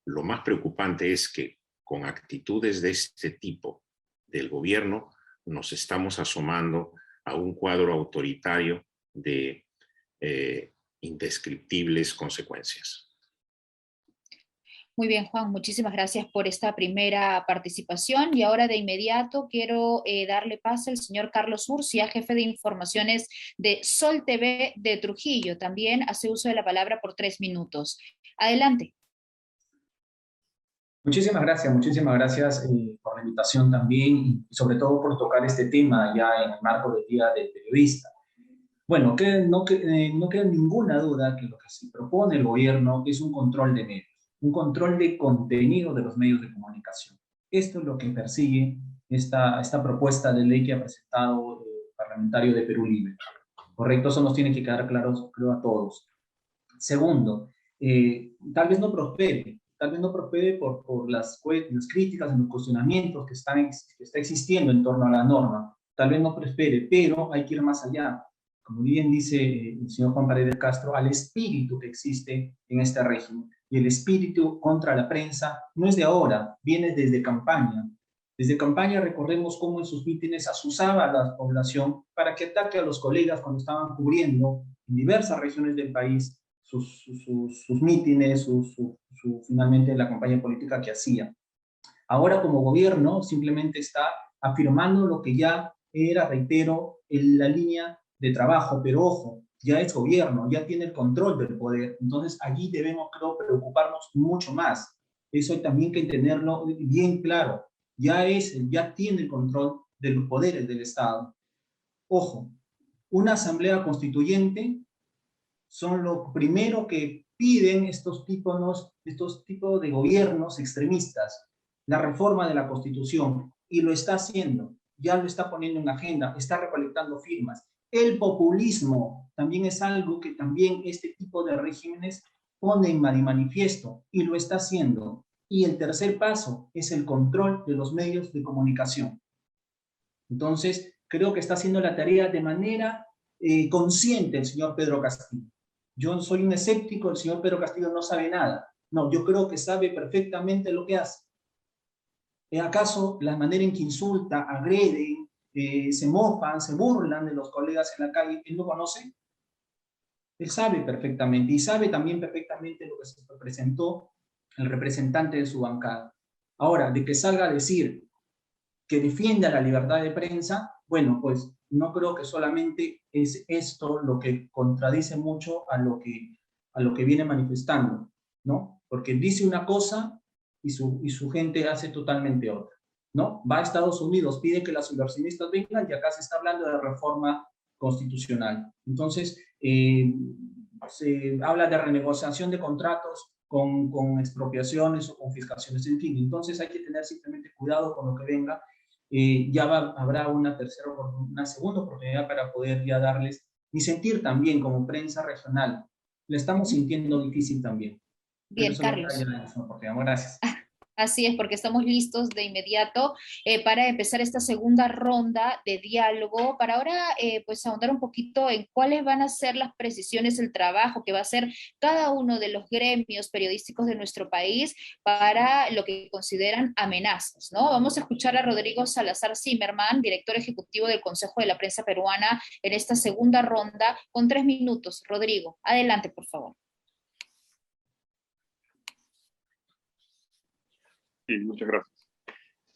lo más preocupante es que con actitudes de este tipo del gobierno nos estamos asomando a un cuadro autoritario de indescriptibles consecuencias. Muy bien, Juan, muchísimas gracias por esta primera participación. Y ahora de inmediato quiero darle paso al señor Carlos Urcia, jefe de informaciones de Sol TV de Trujillo. También hace uso de la palabra por 3 minutos. Adelante. Muchísimas gracias por la invitación también y sobre todo por tocar este tema ya en el marco del Día del Periodista. Bueno, no queda ninguna duda que lo que se propone el gobierno es un control de medios, un control de contenido de los medios de comunicación. Esto es lo que persigue esta propuesta de ley que ha presentado el parlamentario de Perú Libre. Correcto, eso nos tiene que quedar claro, creo, a todos. Segundo, tal vez no prospere por las críticas, los cuestionamientos que está existiendo en torno a la norma. Tal vez no prospere, pero hay que ir más allá. Como bien dice el señor Juan Paredes Castro, al espíritu que existe en este régimen. Y el espíritu contra la prensa no es de ahora, viene desde campaña. Desde campaña recordemos cómo en sus mítines asusaba a la población para que ataque a los colegas cuando estaban cubriendo en diversas regiones del país sus mítines, finalmente la campaña política que hacía. Ahora como gobierno simplemente está afirmando lo que ya era, reitero, en la línea de trabajo, pero ojo, ya es gobierno, ya tiene el control del poder, entonces allí debemos, creo, preocuparnos mucho más. Eso hay también que tenerlo bien claro, ya tiene el control de los poderes del Estado. Ojo, una asamblea constituyente son lo primero que piden estos tipos de gobiernos extremistas. la reforma de la Constitución, y lo está haciendo, ya lo está poniendo en agenda, está recolectando firmas. El populismo también es algo que también este tipo de regímenes pone en manifiesto, y lo está haciendo. Y el tercer paso es el control de los medios de comunicación. Entonces, creo que está haciendo la tarea de manera consciente el señor Pedro Castillo. Yo soy un escéptico, el señor Pedro Castillo no sabe nada. No, yo creo que sabe perfectamente lo que hace. ¿Acaso la manera en que insulta, agrede, se mofan, se burlan de los colegas en la calle, él no conoce? Él sabe perfectamente, y sabe también perfectamente lo que se presentó el representante de su bancada. Ahora, de que salga a decir que defienda la libertad de prensa, bueno, pues no creo que solamente es esto lo que contradice mucho a lo que viene manifestando, ¿no? Porque dice una cosa y su gente hace totalmente otra, ¿no? Va a Estados Unidos, pide que las inversionistas vengan, y acá se está hablando de reforma constitucional. Entonces, se habla de renegociación de contratos con expropiaciones o confiscaciones, en fin. Entonces hay que tener simplemente cuidado con lo que venga. Habrá una segunda oportunidad para poder ya darles mi sentir también como prensa regional. Le estamos sintiendo difícil también. Bien, Carlos. Gracias. Así es, porque estamos listos de inmediato para empezar esta segunda ronda de diálogo, para ahora pues ahondar un poquito en cuáles van a ser las precisiones, el trabajo que va a hacer cada uno de los gremios periodísticos de nuestro país para lo que consideran amenazas, ¿no? Vamos a escuchar a Rodrigo Salazar Zimmerman, director ejecutivo del Consejo de la Prensa Peruana, en esta segunda ronda, con 3 minutos. Rodrigo, adelante, por favor. Sí, muchas gracias.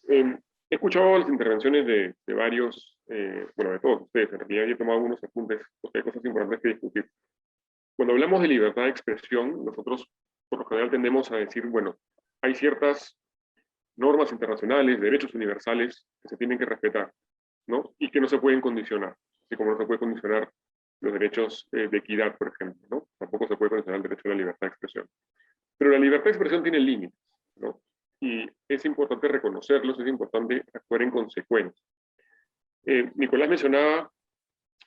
He escuchado las intervenciones de varios, bueno, de todos ustedes. En realidad yo he tomado algunos apuntes porque hay cosas importantes que discutir. Cuando hablamos de libertad de expresión, nosotros por lo general tendemos a decir, bueno, hay ciertas normas internacionales, derechos universales que se tienen que respetar, ¿no? Y que no se pueden condicionar, así como no se puede condicionar los derechos de equidad, por ejemplo, ¿no? Tampoco se puede condicionar el derecho a la libertad de expresión. Pero la libertad de expresión tiene límites, ¿no? Y es importante reconocerlos, es importante actuar en consecuencia. Nicolás mencionaba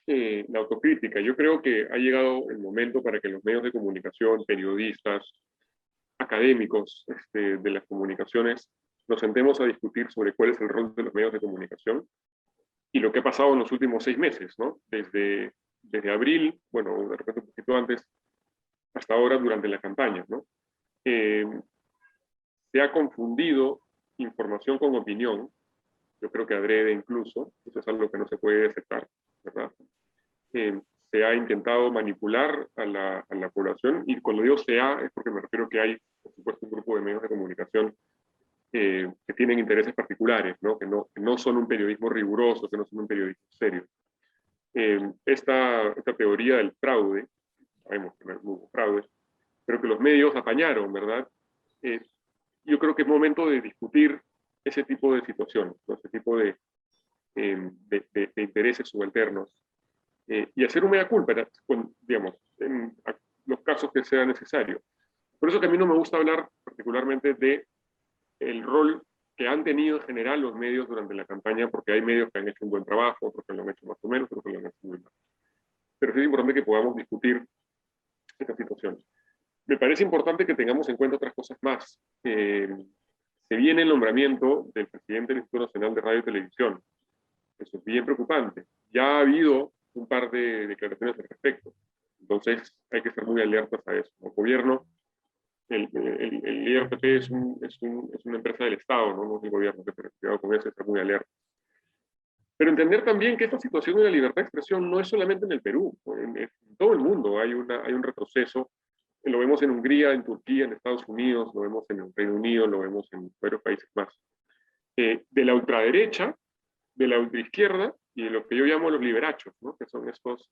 la autocrítica. Yo creo que ha llegado el momento para que los medios de comunicación, periodistas, académicos de las comunicaciones, nos sentemos a discutir sobre cuál es el rol de los medios de comunicación y lo que ha pasado en los últimos 6 meses, ¿no? Desde abril, bueno, de repente un poquito antes, hasta ahora durante la campaña, ¿no? Se ha confundido información con opinión, yo creo que adrede incluso, eso es algo que no se puede aceptar, ¿verdad? Se ha intentado manipular a la población, y cuando digo se ha, es porque me refiero que hay, por supuesto, un grupo de medios de comunicación que tienen intereses particulares, ¿no? Que no son un periodismo riguroso, que no son un periodismo serio. Esta teoría del fraude, sabemos que no hubo fraude, pero que los medios apañaron, ¿verdad? Yo creo que es momento de discutir ese tipo de situaciones, ¿no? Ese tipo de intereses subalternos, y hacer un mea culpa, digamos, en los casos que sea necesario. Por eso que a mí no me gusta hablar particularmente de el rol que han tenido en general los medios durante la campaña, porque hay medios que han hecho un buen trabajo, otros que lo han hecho más o menos, otros que lo han hecho muy mal. Pero sí es importante que podamos discutir estas situaciones. Me parece importante que tengamos en cuenta otras cosas más. Se viene el nombramiento del presidente del Instituto Nacional de Radio y Televisión. Eso es bien preocupante. Ya ha habido un par de declaraciones al respecto. Entonces hay que estar muy alertas a eso. Como gobierno, el IRPP es una empresa del Estado, no es el gobierno, que tiene cuidado con eso, estar muy alerta. Pero entender también que esta situación de la libertad de expresión no es solamente en el Perú. En todo el mundo hay un retroceso. Lo vemos en Hungría, en Turquía, en Estados Unidos, lo vemos en el Reino Unido, lo vemos en varios países más. De la ultraderecha, de la ultraizquierda y de lo que yo llamo los liberachos, ¿no? Que son estos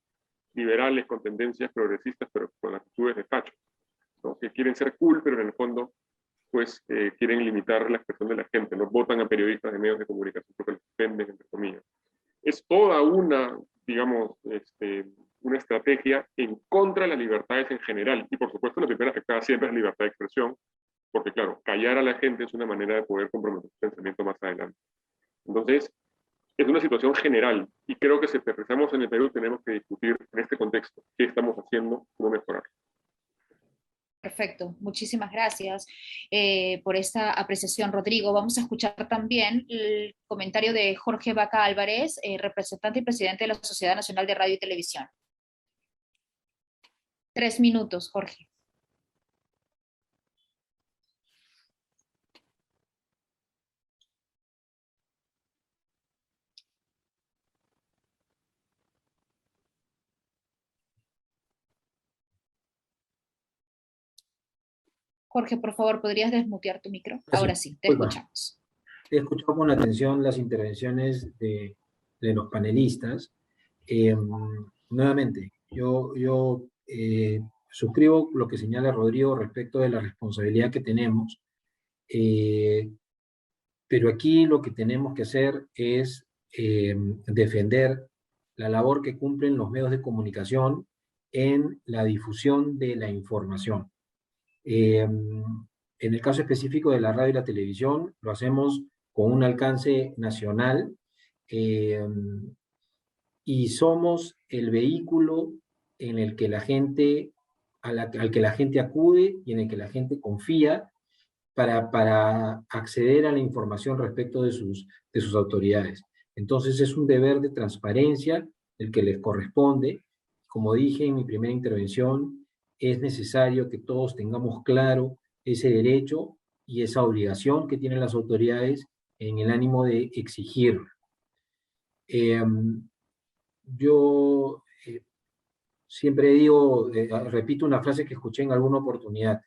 liberales con tendencias progresistas, pero con actitudes de facho, ¿no? Que quieren ser cool, pero en el fondo pues quieren limitar la expresión de la gente, no votan a periodistas de medios de comunicación porque los ofenden, entre comillas. Es toda una, digamos, una estrategia en contra de las libertades en general, y por supuesto la primera afectada siempre es la libertad de expresión, porque claro, callar a la gente es una manera de poder comprometer su pensamiento más adelante. Entonces, es una situación general, y creo que si aterrizamos en el Perú tenemos que discutir en este contexto qué estamos haciendo, cómo mejorar. Perfecto, muchísimas gracias por esta apreciación, Rodrigo. Vamos a escuchar también el comentario de Jorge Vaca Álvarez, representante y presidente de la Sociedad Nacional de Radio y Televisión. 3 minutos, Jorge. Jorge, por favor, ¿podrías desmutear tu micro? Ahora sí, te escuchamos. He escuchado con atención las intervenciones de los panelistas. Nuevamente, yo suscribo lo que señala Rodrigo respecto de la responsabilidad que tenemos, pero aquí lo que tenemos que hacer es defender la labor que cumplen los medios de comunicación en la difusión de la información. En el caso específico de la radio y la televisión, lo hacemos con un alcance nacional y somos el vehículo en el que la gente, al que la gente acude y en el que la gente confía para acceder a la información respecto de sus autoridades. Entonces es un deber de transparencia el que les corresponde. Como dije en mi primera intervención, es necesario que todos tengamos claro ese derecho y esa obligación que tienen las autoridades en el ánimo de exigirlo. Yo siempre digo, repito una frase que escuché en alguna oportunidad.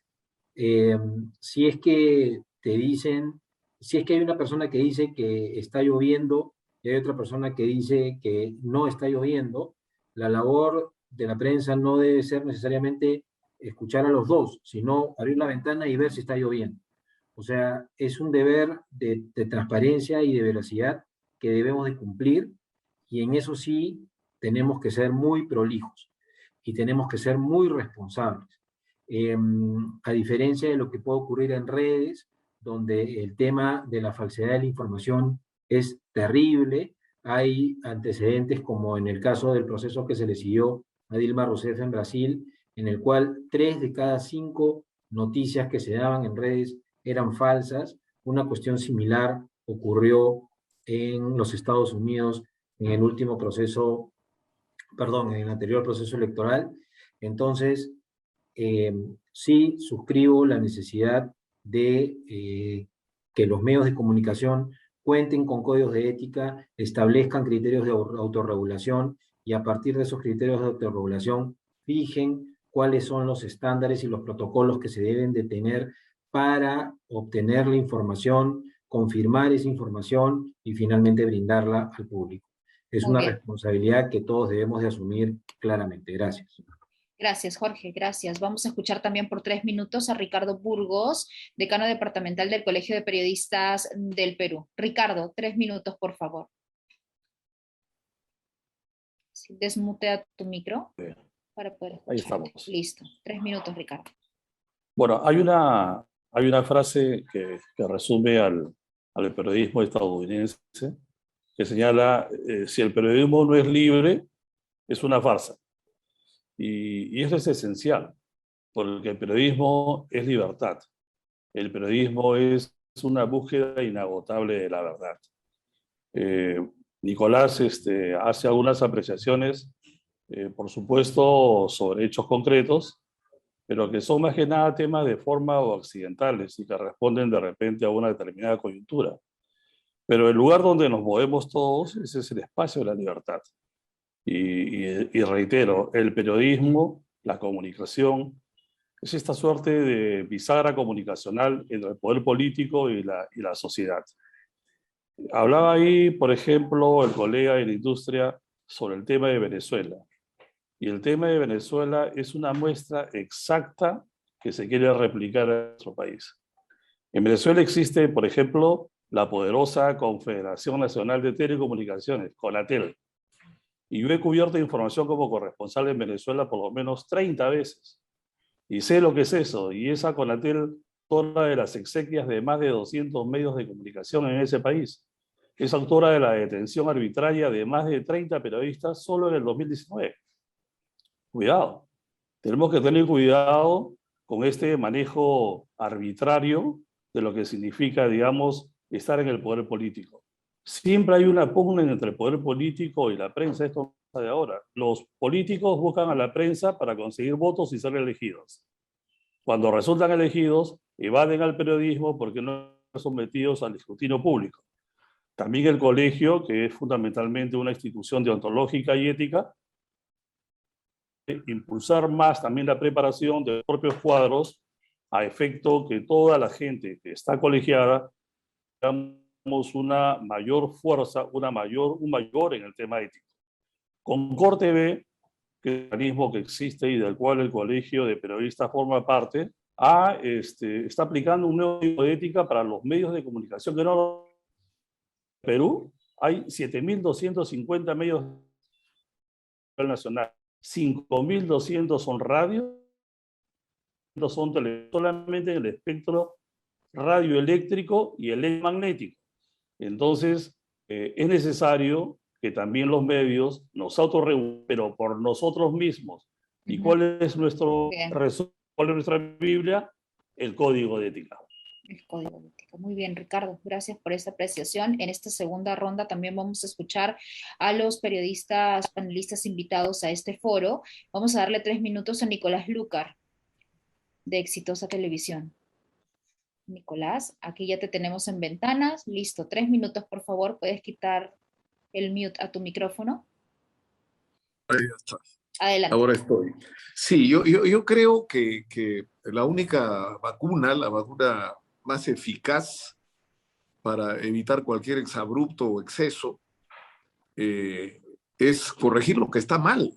Si es que te dicen, si es que hay una persona que dice que está lloviendo y hay otra persona que dice que no está lloviendo, la labor de la prensa no debe ser necesariamente escuchar a los dos, sino abrir la ventana y ver si está lloviendo. O sea, es un deber de transparencia y de veracidad que debemos de cumplir, y en eso sí tenemos que ser muy prolijos y tenemos que ser muy responsables. A diferencia de lo que puede ocurrir en redes, donde el tema de la falsedad de la información es terrible, hay antecedentes como en el caso del proceso que se le siguió a Dilma Rousseff en Brasil, en el cual 3 de cada 5 noticias que se daban en redes eran falsas. Una cuestión similar ocurrió en los Estados Unidos en el último proceso, perdón, en el anterior proceso electoral. Entonces, sí suscribo la necesidad de que los medios de comunicación cuenten con códigos de ética, establezcan criterios de autorregulación y a partir de esos criterios de autorregulación fijen cuáles son los estándares y los protocolos que se deben de tener para obtener la información, confirmar esa información y finalmente brindarla al público. Es una responsabilidad que todos debemos de asumir claramente. Gracias. Gracias, Jorge, gracias. Vamos a escuchar también por 3 minutos a Ricardo Burgos, decano departamental del Colegio de Periodistas del Perú. Ricardo, 3 minutos, por favor. Sí, desmutea tu micro para poder escuchar. Ahí estamos. Listo. 3 minutos, Ricardo. Bueno, hay una frase que resume al periodismo estadounidense que señala, si el periodismo no es libre, es una farsa. Y eso es esencial, porque el periodismo es libertad. El periodismo es una búsqueda inagotable de la verdad. Nicolás hace algunas apreciaciones, por supuesto, sobre hechos concretos, pero que son más que nada temas de forma o accidentales y que responden de repente a una determinada coyuntura. Pero el lugar donde nos movemos todos, ese es el espacio de la libertad. Y reitero, el periodismo, la comunicación, es esta suerte de bisagra comunicacional entre el poder político y la sociedad. Hablaba ahí, por ejemplo, el colega de la industria sobre el tema de Venezuela. Y el tema de Venezuela es una muestra exacta que se quiere replicar en nuestro país. En Venezuela existe, por ejemplo, la poderosa Confederación Nacional de Telecomunicaciones, CONATEL. Y yo he cubierto información como corresponsal en Venezuela por lo menos 30 veces. Y sé lo que es eso. Y esa CONATEL autora de las exequias de más de 200 medios de comunicación en ese país. Es autora de la detención arbitraria de más de 30 periodistas solo en el 2019. Cuidado. Tenemos que tener cuidado con este manejo arbitrario de lo que significa, digamos, estar en el poder político. Siempre hay una pugna entre el poder político y la prensa, esto no es de ahora. Los políticos buscan a la prensa para conseguir votos y ser elegidos. Cuando resultan elegidos, evaden al periodismo porque no están sometidos al escrutinio público. También el colegio, que es fundamentalmente una institución deontológica y ética, impulsar más también la preparación de los propios cuadros a efecto que toda la gente que está colegiada tengamos una mayor fuerza, un mayor en el tema ético. Con Corte B, que es el organismo que existe y del cual el Colegio de Periodistas forma parte, está aplicando un nuevo tipo de ética para los medios de comunicación que no. En Perú hay 7.250 medios nacional, 5.200 son radio, son solamente en el espectro radioeléctrico y electromagnético. Entonces, es necesario que también los medios nos autorregulen, pero por nosotros mismos. ¿Y cuál es nuestro resumen? ¿Cuál es nuestra Biblia? El Código de Ética. El Código de Ética. Muy bien, Ricardo, gracias por esta apreciación. En esta segunda ronda también vamos a escuchar a los periodistas, panelistas invitados a este foro. Vamos a darle 3 minutos a Nicolás Lucar, de Exitosa Televisión. Nicolás, aquí ya te tenemos en ventanas. Listo, 3 minutos, por favor. ¿Puedes quitar el mute a tu micrófono? Ahí está. Adelante. Ahora estoy. Sí, yo creo que la única vacuna, la vacuna más eficaz para evitar cualquier exabrupto o exceso, es corregir lo que está mal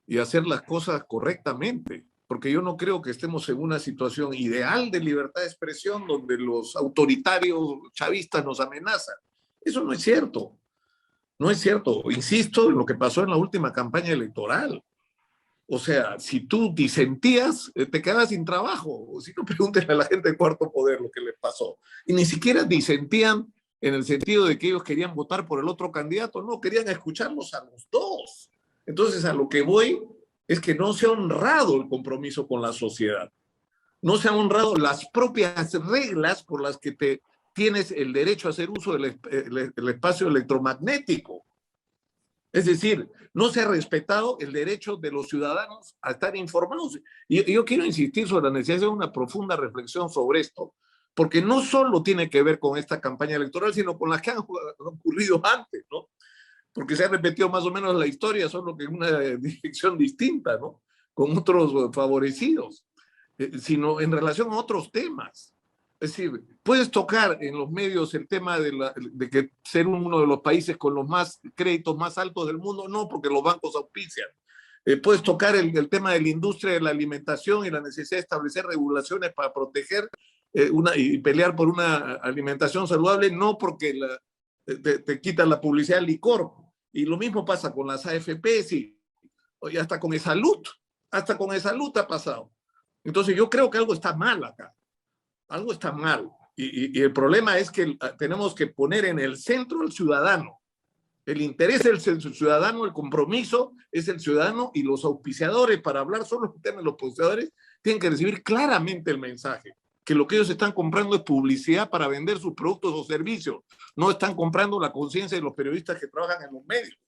y hacer las cosas correctamente. Porque yo no creo que estemos en una situación ideal de libertad de expresión donde los autoritarios chavistas nos amenazan. Eso no es cierto. No es cierto. Insisto en lo que pasó en la última campaña electoral. O sea, si tú disentías, te quedabas sin trabajo. O si no, pregúntenle a la gente de Cuarto Poder lo que les pasó. Y ni siquiera disentían en el sentido de que ellos querían votar por el otro candidato. No, querían escucharlos a los dos. Entonces, a lo que voy es que no se ha honrado el compromiso con la sociedad. No se han honrado las propias reglas por las que tienes el derecho a hacer uso del espacio electromagnético. Es decir, no se ha respetado el derecho de los ciudadanos a estar informados. Y yo quiero insistir sobre la necesidad de una profunda reflexión sobre esto, porque no solo tiene que ver con esta campaña electoral, sino con las que han ocurrido antes, ¿no? Porque se ha repetido más o menos la historia, solo que en una dirección distinta, ¿no? Con otros favorecidos, sino en relación a otros temas. Es decir, puedes tocar en los medios el tema de que ser uno de los países con los créditos más altos del mundo, no, porque los bancos auspician. Puedes tocar el tema de la industria de la alimentación y la necesidad de establecer regulaciones para proteger y pelear por una alimentación saludable, no porque te quitan la publicidad del licor. Y lo mismo pasa con las AFPs y hasta con Esalud. Hasta con Esalud ha pasado. Entonces yo creo que algo está mal acá. Algo está mal. Y el problema es que tenemos que poner en el centro al ciudadano. El interés es el ciudadano, el compromiso es el ciudadano, y los auspiciadores, para hablar solo en términos de los auspiciadores, tienen que recibir claramente el mensaje que lo que ellos están comprando es publicidad para vender sus productos o servicios. No están comprando la conciencia de los periodistas que trabajan en los medios.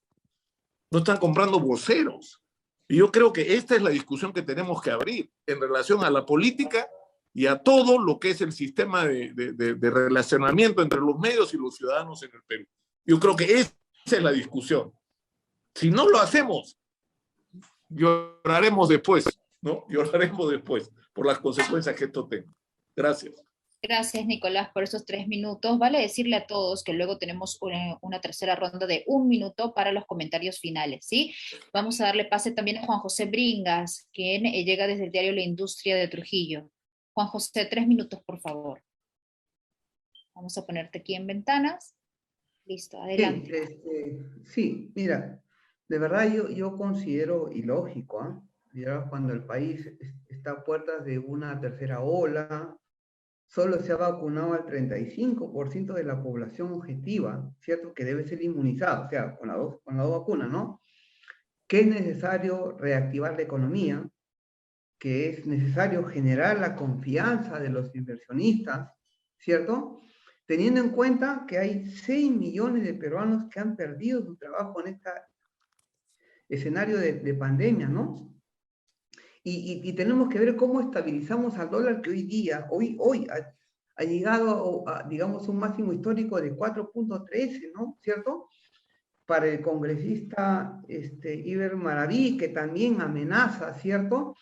No están comprando voceros. Y yo creo que esta es la discusión que tenemos que abrir en relación a la política y a todo lo que es el sistema de relacionamiento entre los medios y los ciudadanos en el Perú. Yo creo que esa es la discusión. Si no lo hacemos, lloraremos después, ¿no? Lloraremos después por las consecuencias que esto tenga. Gracias. Gracias, Nicolás, por esos 3 minutos. Vale decirle a todos que luego tenemos una tercera ronda de 1 minuto para los comentarios finales, ¿sí? Vamos a darle pase también a Juan José Bringas, quien llega desde el diario La Industria de Trujillo. Juan José, 3 minutos, por favor. Vamos a ponerte aquí en ventanas. Listo, adelante. Sí, mira, de verdad yo considero ilógico, digamos, cuando el país está a puertas de una tercera ola, solo se ha vacunado al 35% de la población objetiva, ¿cierto? Que debe ser inmunizada, o sea, con las dos vacunas, ¿no? Que es necesario reactivar la economía, que es necesario generar la confianza de los inversionistas, ¿cierto? Teniendo en cuenta que hay 6 millones de peruanos que han perdido su trabajo en este escenario de pandemia, ¿no? Y tenemos que ver cómo estabilizamos al dólar que hoy día, hoy ha llegado a, digamos, un máximo histórico de 4.13, ¿no? ¿Cierto? Para el congresista Iber Maraví, que también amenaza, ¿cierto?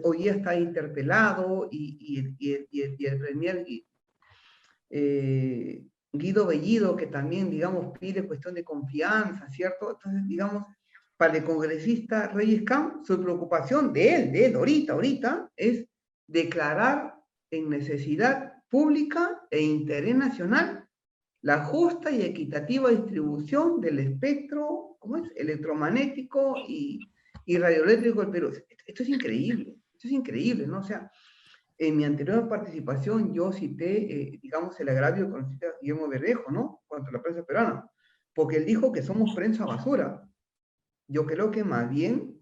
Hoy día está interpelado y el premier Guido Bellido, que también, digamos, pide cuestión de confianza, ¿cierto? Entonces, digamos, para el congresista Reyes Camp, su preocupación de él, ahorita, es declarar en necesidad pública e interés nacional la justa y equitativa distribución del espectro, ¿cómo es?, electromagnético y radioeléctrico del Perú. Esto es increíble, ¿no? O sea, en mi anterior participación yo cité, digamos, el agravio del congresista Guillermo Bermejo, ¿no?, contra la prensa peruana, porque él dijo que somos prensa basura. Yo creo que más bien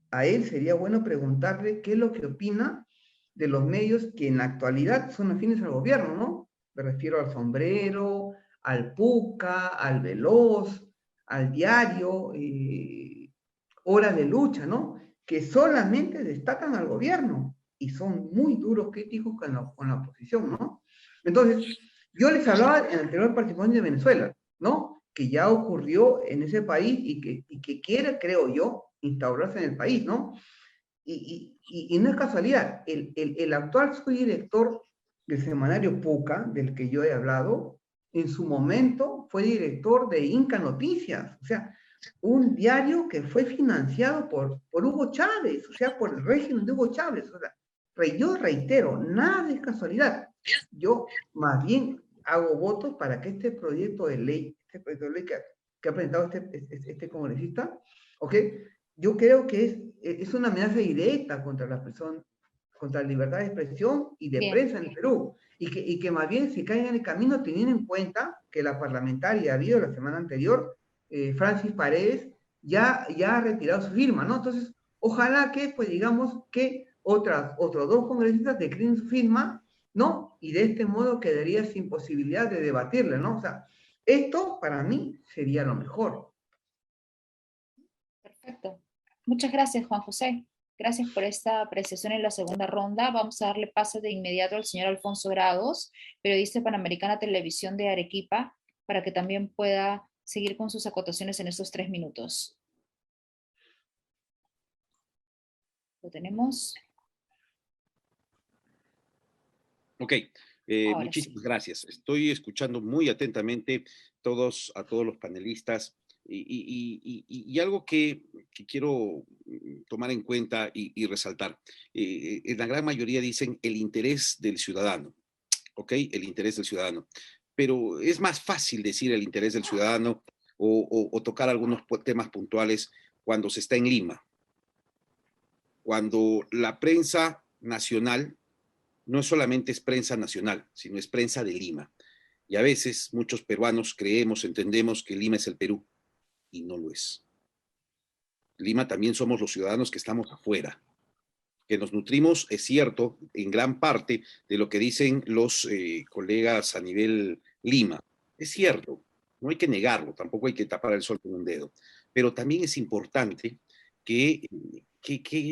a él sería bueno preguntarle qué es lo que opina de los medios que en la actualidad son afines al gobierno, ¿no? Me refiero al Sombrero, al Puca, al Veloz, al Diario, Hora de Lucha, ¿no? Que solamente destacan al gobierno y son muy duros críticos con la oposición, ¿no? Entonces, yo les hablaba en la anterior participación de Venezuela, ¿no?, que ya ocurrió en ese país y que quiere, creo yo, instaurarse en el país, ¿no? Y no es casualidad, el actual subdirector del semanario Puca, del que yo he hablado, en su momento fue director de Inca Noticias, o sea, un diario que fue financiado por Hugo Chávez, o sea, por el régimen de Hugo Chávez. O sea, yo reitero, nada es casualidad. Yo más bien hago votos para que este proyecto de ley que ha presentado este congresista, ¿ok?, yo creo que es una amenaza directa contra la persona, contra la libertad de expresión y de prensa en el Perú, y que más bien se caigan en el camino teniendo en cuenta que la parlamentaria ha habido la semana anterior, Francis Paredes, ya ha retirado su firma, ¿no? Entonces, ojalá que, pues digamos, que otros dos congresistas declinen su firma, ¿no? Y de este modo quedaría sin posibilidad de debatirle, ¿no? O sea, esto para mí sería lo mejor. Perfecto. Muchas gracias, Juan José. Gracias por esta apreciación en la segunda ronda. Vamos a darle paso de inmediato al señor Alfonso Grados, periodista de Panamericana Televisión de Arequipa, para que también pueda seguir con sus acotaciones en estos 3 minutos. ¿Lo tenemos? Ok, muchísimas gracias. Estoy escuchando muy atentamente a todos los panelistas y algo que quiero tomar en cuenta y resaltar. En la gran mayoría dicen el interés del ciudadano, ¿ok? El interés del ciudadano. Pero es más fácil decir el interés del ciudadano o tocar algunos temas puntuales cuando se está en Lima, cuando la prensa nacional no solamente es prensa nacional, sino es prensa de Lima. Y a veces muchos peruanos entendemos que Lima es el Perú, y no lo es. Lima también somos los ciudadanos que estamos afuera, que nos nutrimos, es cierto, en gran parte de lo que dicen los colegas a nivel Lima. Es cierto, no hay que negarlo, tampoco hay que tapar el sol con un dedo, pero también es importante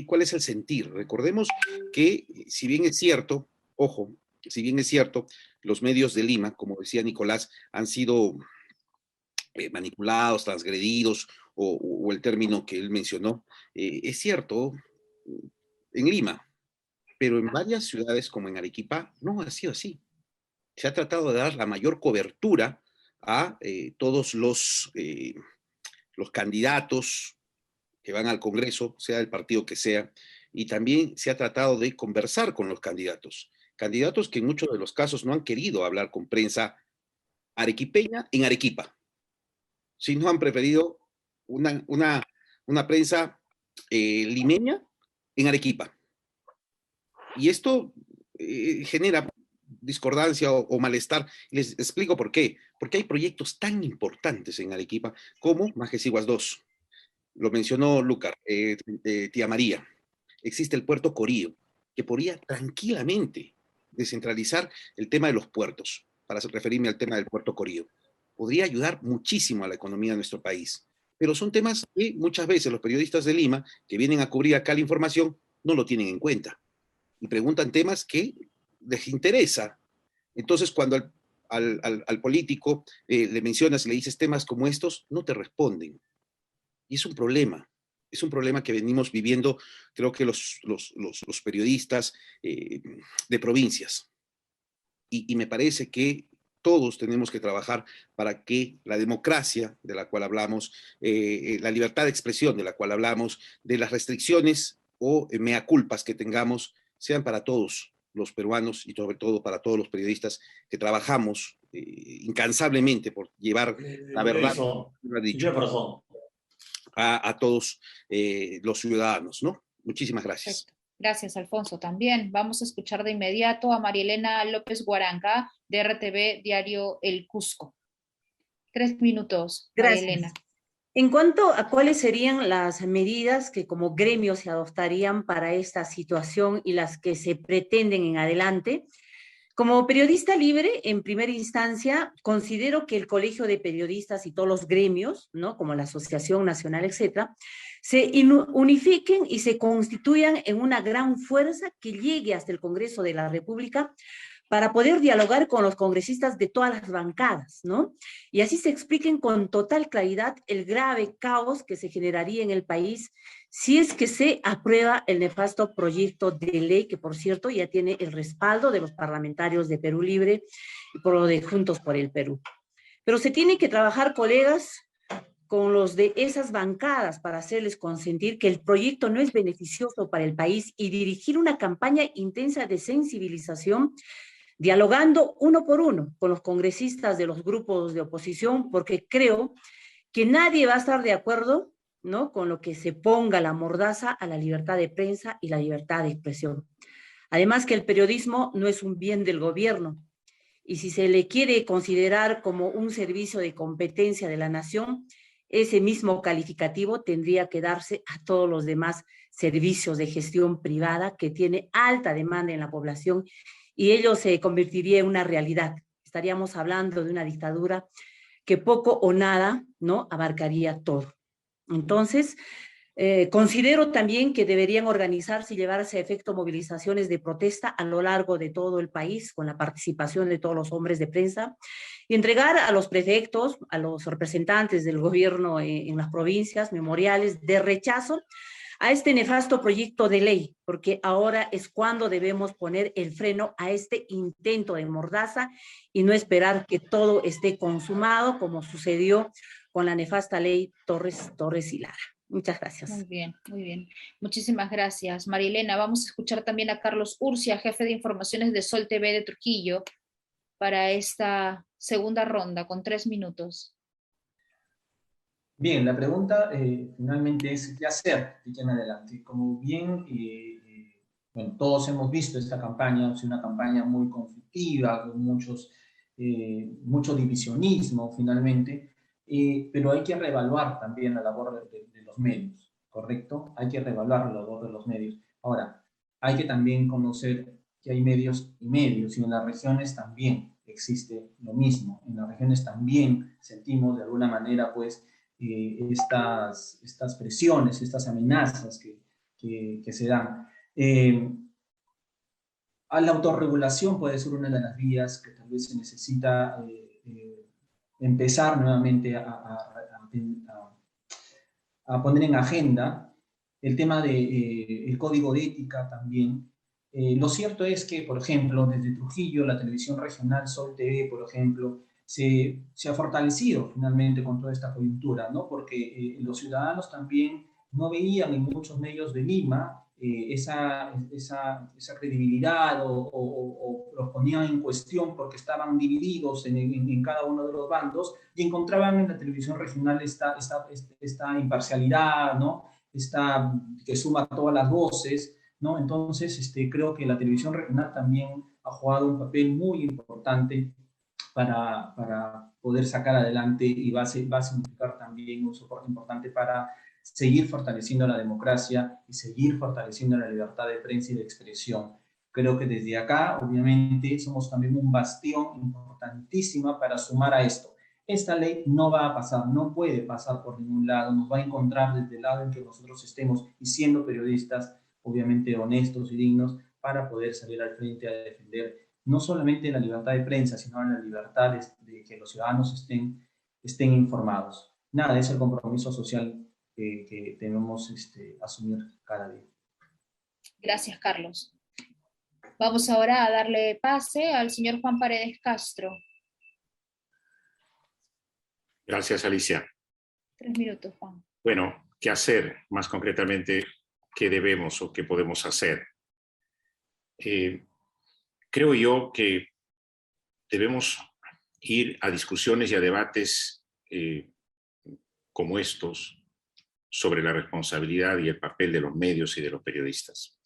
¿cuál es el sentir? Recordemos que, si bien es cierto, ojo, si bien es cierto, los medios de Lima, como decía Nicolás, han sido manipulados, transgredidos, o el término que él mencionó, es cierto, en Lima, pero en varias ciudades como en Arequipa no ha sido así. Se ha tratado de dar la mayor cobertura a todos los candidatos que van al Congreso, sea del partido que sea, y también se ha tratado de conversar con los candidatos que en muchos de los casos no han querido hablar con prensa arequipeña en Arequipa, sino han preferido una prensa limeña en Arequipa. Y esto genera discordancia o malestar. Les explico por qué. Porque hay proyectos tan importantes en Arequipa como Majesiguas 2. Lo mencionó Lucar, tía María. Existe el puerto Corío, que podría tranquilamente descentralizar el tema de los puertos, para referirme al tema del puerto Corío. Podría ayudar muchísimo a la economía de nuestro país. Pero son temas que muchas veces los periodistas de Lima, que vienen a cubrir acá la información, no lo tienen en cuenta. Y preguntan temas que les interesa. Entonces, cuando al político le mencionas, le dices temas como estos, no te responden. Y es un problema. Es un problema que venimos viviendo, creo que los periodistas de provincias. Y me parece que todos tenemos que trabajar para que la democracia de la cual hablamos, la libertad de expresión de la cual hablamos, de las restricciones o mea culpas que tengamos, sean para todos los peruanos y sobre todo para todos los periodistas que trabajamos incansablemente por llevar la verdad a todos los ciudadanos, ¿no? Muchísimas gracias. Perfecto. Gracias, Alfonso. También vamos a escuchar de inmediato a María Elena López Guaranca, de RTV Diario El Cusco. 3 minutos, María Elena. En cuanto a cuáles serían las medidas que como gremio se adoptarían para esta situación y las que se pretenden en adelante, como periodista libre, en primera instancia, considero que el Colegio de Periodistas y todos los gremios, ¿no?, como la Asociación Nacional, etcétera, se unifiquen y se constituyan en una gran fuerza que llegue hasta el Congreso de la República para poder dialogar con los congresistas de todas las bancadas, ¿no? Y así se expliquen con total claridad el grave caos que se generaría en el país si es que se aprueba el nefasto proyecto de ley, que por cierto ya tiene el respaldo de los parlamentarios de Perú Libre y por lo de Juntos por el Perú. Pero se tiene que trabajar, colegas, con los de esas bancadas para hacerles consentir que el proyecto no es beneficioso para el país y dirigir una campaña intensa de sensibilización, dialogando uno por uno con los congresistas de los grupos de oposición, porque creo que nadie va a estar de acuerdo, ¿no?, con lo que se ponga la mordaza a la libertad de prensa y la libertad de expresión. Además que el periodismo no es un bien del gobierno, y si se le quiere considerar como un servicio de competencia de la nación, ese mismo calificativo tendría que darse a todos los demás servicios de gestión privada que tiene alta demanda en la población, y ello se convertiría en una realidad. Estaríamos hablando de una dictadura que poco o nada, ¿no?, abarcaría todo. Entonces, considero también que deberían organizarse y llevarse a efecto movilizaciones de protesta a lo largo de todo el país, con la participación de todos los hombres de prensa, y entregar a los prefectos, a los representantes del gobierno en las provincias, memoriales de rechazo a este nefasto proyecto de ley, porque ahora es cuando debemos poner el freno a este intento de mordaza y no esperar que todo esté consumado, como sucedió con la nefasta ley Torres y Lara. Muchas gracias. Muy bien, muy bien. Muchísimas gracias, María Elena. Vamos a escuchar también a Carlos Urcia, jefe de informaciones de Sol TV de Trujillo, para esta segunda ronda, con 3 minutos. Bien, la pregunta finalmente es ¿qué hacer de aquí en adelante? Como bien, bueno, todos hemos visto esta campaña, es una campaña muy conflictiva, con mucho divisionismo finalmente, pero hay que reevaluar también la labor de los medios, ¿correcto? Hay que reevaluar la labor de los medios. Ahora, hay que también conocer que hay medios y medios, y en las regiones también existe lo mismo. En las regiones también sentimos de alguna manera, pues, estas presiones, estas amenazas que se dan. A la autorregulación puede ser una de las vías que tal vez se necesita empezar nuevamente a poner en agenda. El tema del código de ética también. Lo cierto es que, por ejemplo, desde Trujillo, la televisión regional Sol TV, por ejemplo, se ha fortalecido finalmente con toda esta coyuntura, ¿no? Porque los ciudadanos también no veían en muchos medios de Lima esa credibilidad o los ponían en cuestión porque estaban divididos en cada uno de los bandos, y encontraban en la televisión regional esta imparcialidad, ¿no? que suma todas las voces, ¿no? Entonces, creo que la televisión regional también ha jugado un papel muy importante para poder sacar adelante y va a significar también un soporte importante para seguir fortaleciendo la democracia y seguir fortaleciendo la libertad de prensa y de expresión. Creo que desde acá, obviamente, somos también un bastión importantísima para sumar a esto. Esta ley no va a pasar, no puede pasar por ningún lado, nos va a encontrar desde el lado en que nosotros estemos y siendo periodistas, obviamente honestos y dignos, para poder salir al frente a defender no solamente la libertad de prensa, sino la libertad de que los ciudadanos estén informados. Nada, es el compromiso social que debemos asumir cada día. Gracias, Carlos. Vamos ahora a darle pase al señor Juan Paredes Castro. Gracias, Alicia. 3 minutos, Juan. Bueno, ¿qué hacer? Más concretamente, ¿qué debemos o qué podemos hacer? Creo yo que debemos ir a discusiones y a debates como estos sobre la responsabilidad y el papel de los medios y de los periodistas.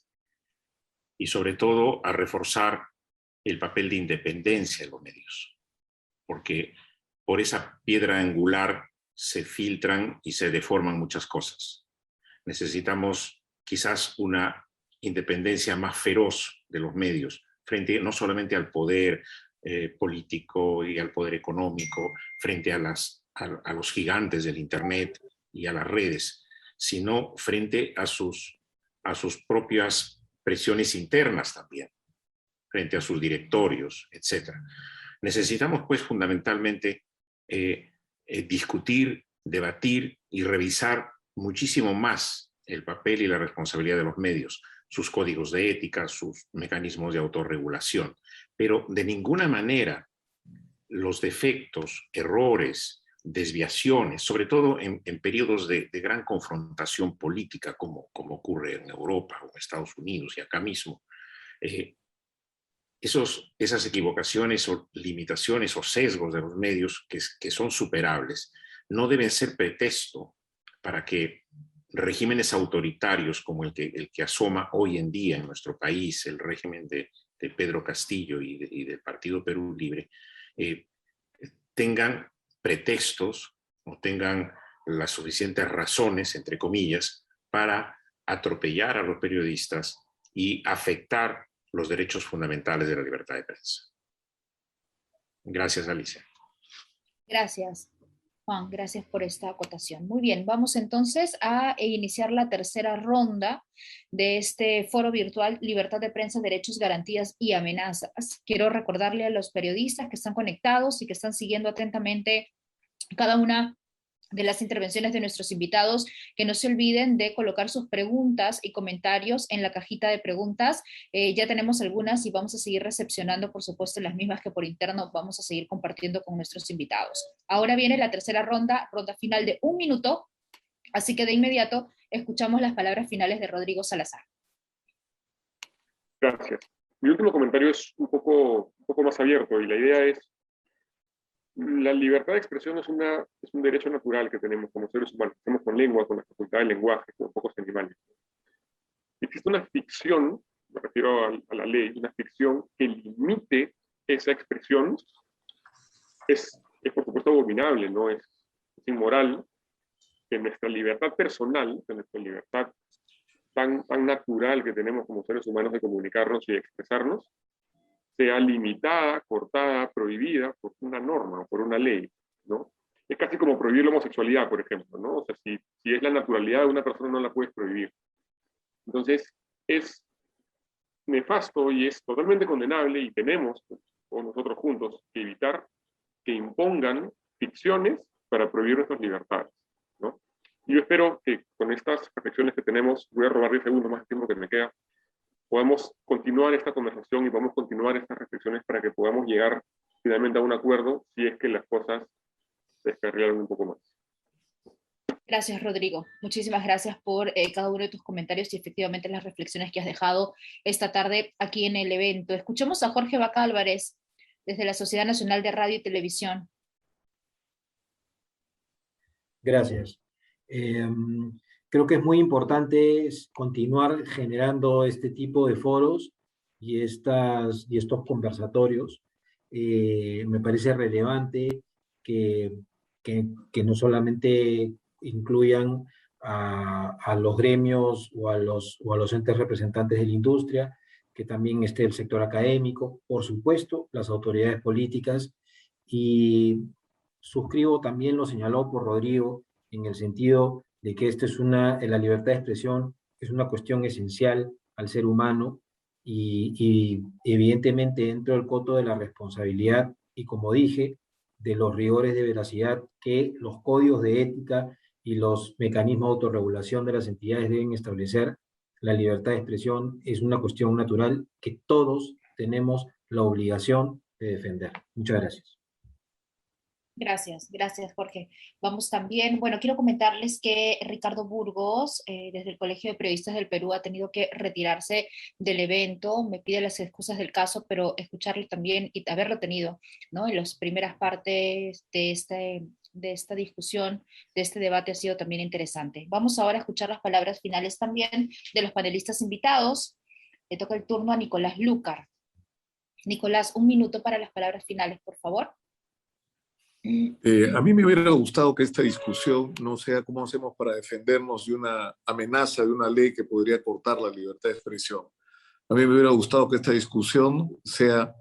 Y sobre todo a reforzar el papel de independencia de los medios, porque por esa piedra angular se filtran y se deforman muchas cosas. Necesitamos quizás una independencia más feroz de los medios, frente no solamente al poder político y al poder económico, frente a los gigantes del Internet y a las redes, sino frente a sus propias presiones internas también, frente a sus directorios, etc. Necesitamos, pues, fundamentalmente discutir, debatir y revisar muchísimo más el papel y la responsabilidad de los medios, sus códigos de ética, sus mecanismos de autorregulación, pero de ninguna manera los defectos, errores, desviaciones, sobre todo en periodos de gran confrontación política, como ocurre en Europa o en Estados Unidos y acá mismo, esas equivocaciones o limitaciones o sesgos de los medios que son superables, no deben ser pretexto para que regímenes autoritarios como el que asoma hoy en día en nuestro país, el régimen de Pedro Castillo y del Partido Perú Libre, tengan pretextos o tengan las suficientes razones, entre comillas, para atropellar a los periodistas y afectar los derechos fundamentales de la libertad de prensa. Gracias, Alicia. Gracias, Juan. Gracias por esta acotación. Muy bien, vamos entonces a iniciar la tercera ronda de este foro virtual Libertad de Prensa, Derechos, Garantías y Amenazas. Quiero recordarle a los periodistas que están conectados y que están siguiendo atentamente cada una de las intervenciones de nuestros invitados, que no se olviden de colocar sus preguntas y comentarios en la cajita de preguntas. Ya tenemos algunas y vamos a seguir recepcionando, por supuesto, las mismas que por interno vamos a seguir compartiendo con nuestros invitados. Ahora viene la tercera ronda final de 1 minuto, así que de inmediato escuchamos las palabras finales de Rodrigo Salazar. Gracias. Mi último comentario es un poco más abierto, y la idea es: la libertad de expresión es un derecho natural que tenemos como seres humanos. Hacemos con lengua, con la facultad del lenguaje, como pocos animales. Existe una ficción, me refiero a la ley, una ficción que limite esa expresión, es por supuesto abominable, ¿no? Es inmoral que nuestra libertad personal, que nuestra libertad tan natural que tenemos como seres humanos de comunicarnos y de expresarnos, sea limitada, cortada, prohibida por una norma o por una ley, ¿no? Es casi como prohibir la homosexualidad, por ejemplo, ¿no? O sea, si es la naturalidad de una persona, no la puedes prohibir. Entonces, es nefasto y es totalmente condenable, y tenemos, o nosotros juntos, que evitar que impongan ficciones para prohibir nuestras libertades, ¿no? Y yo espero que con estas reflexiones que tenemos, voy a robar 10 segundos más de tiempo que me queda, podamos continuar esta conversación y podamos continuar estas reflexiones para que podamos llegar finalmente a un acuerdo, si es que las cosas se descarrilan un poco más. Gracias, Rodrigo. Muchísimas gracias por cada uno de tus comentarios y efectivamente las reflexiones que has dejado esta tarde aquí en el evento. Escuchemos a Jorge Vaca Álvarez, desde la Sociedad Nacional de Radio y Televisión. Gracias. Creo que es muy importante continuar generando este tipo de foros y estos conversatorios. Me parece relevante que, que no solamente incluyan a los gremios o a los entes representantes de la industria, que también esté el sector académico, por supuesto, las autoridades políticas, y suscribo también lo señalado por Rodrigo en el sentido de que la libertad de expresión es una cuestión esencial al ser humano y evidentemente dentro del coto de la responsabilidad y, como dije, de los rigores de veracidad que los códigos de ética y los mecanismos de autorregulación de las entidades deben establecer. La libertad de expresión es una cuestión natural que todos tenemos la obligación de defender. Muchas gracias. Gracias, gracias Jorge. Vamos también, bueno, quiero comentarles que Ricardo Burgos, desde el Colegio de Periodistas del Perú, ha tenido que retirarse del evento. Me pide las excusas del caso, pero escucharle también y haberlo tenido, ¿no? En las primeras partes de esta discusión, de este debate, ha sido también interesante. Vamos ahora a escuchar las palabras finales también de los panelistas invitados. Le toca el turno a Nicolás Lucar. Nicolás, 1 minuto para las palabras finales, por favor. A mí me hubiera gustado que esta discusión no sea cómo hacemos para defendernos de una amenaza de una ley que podría cortar la libertad de expresión. A mí me hubiera gustado que esta discusión sea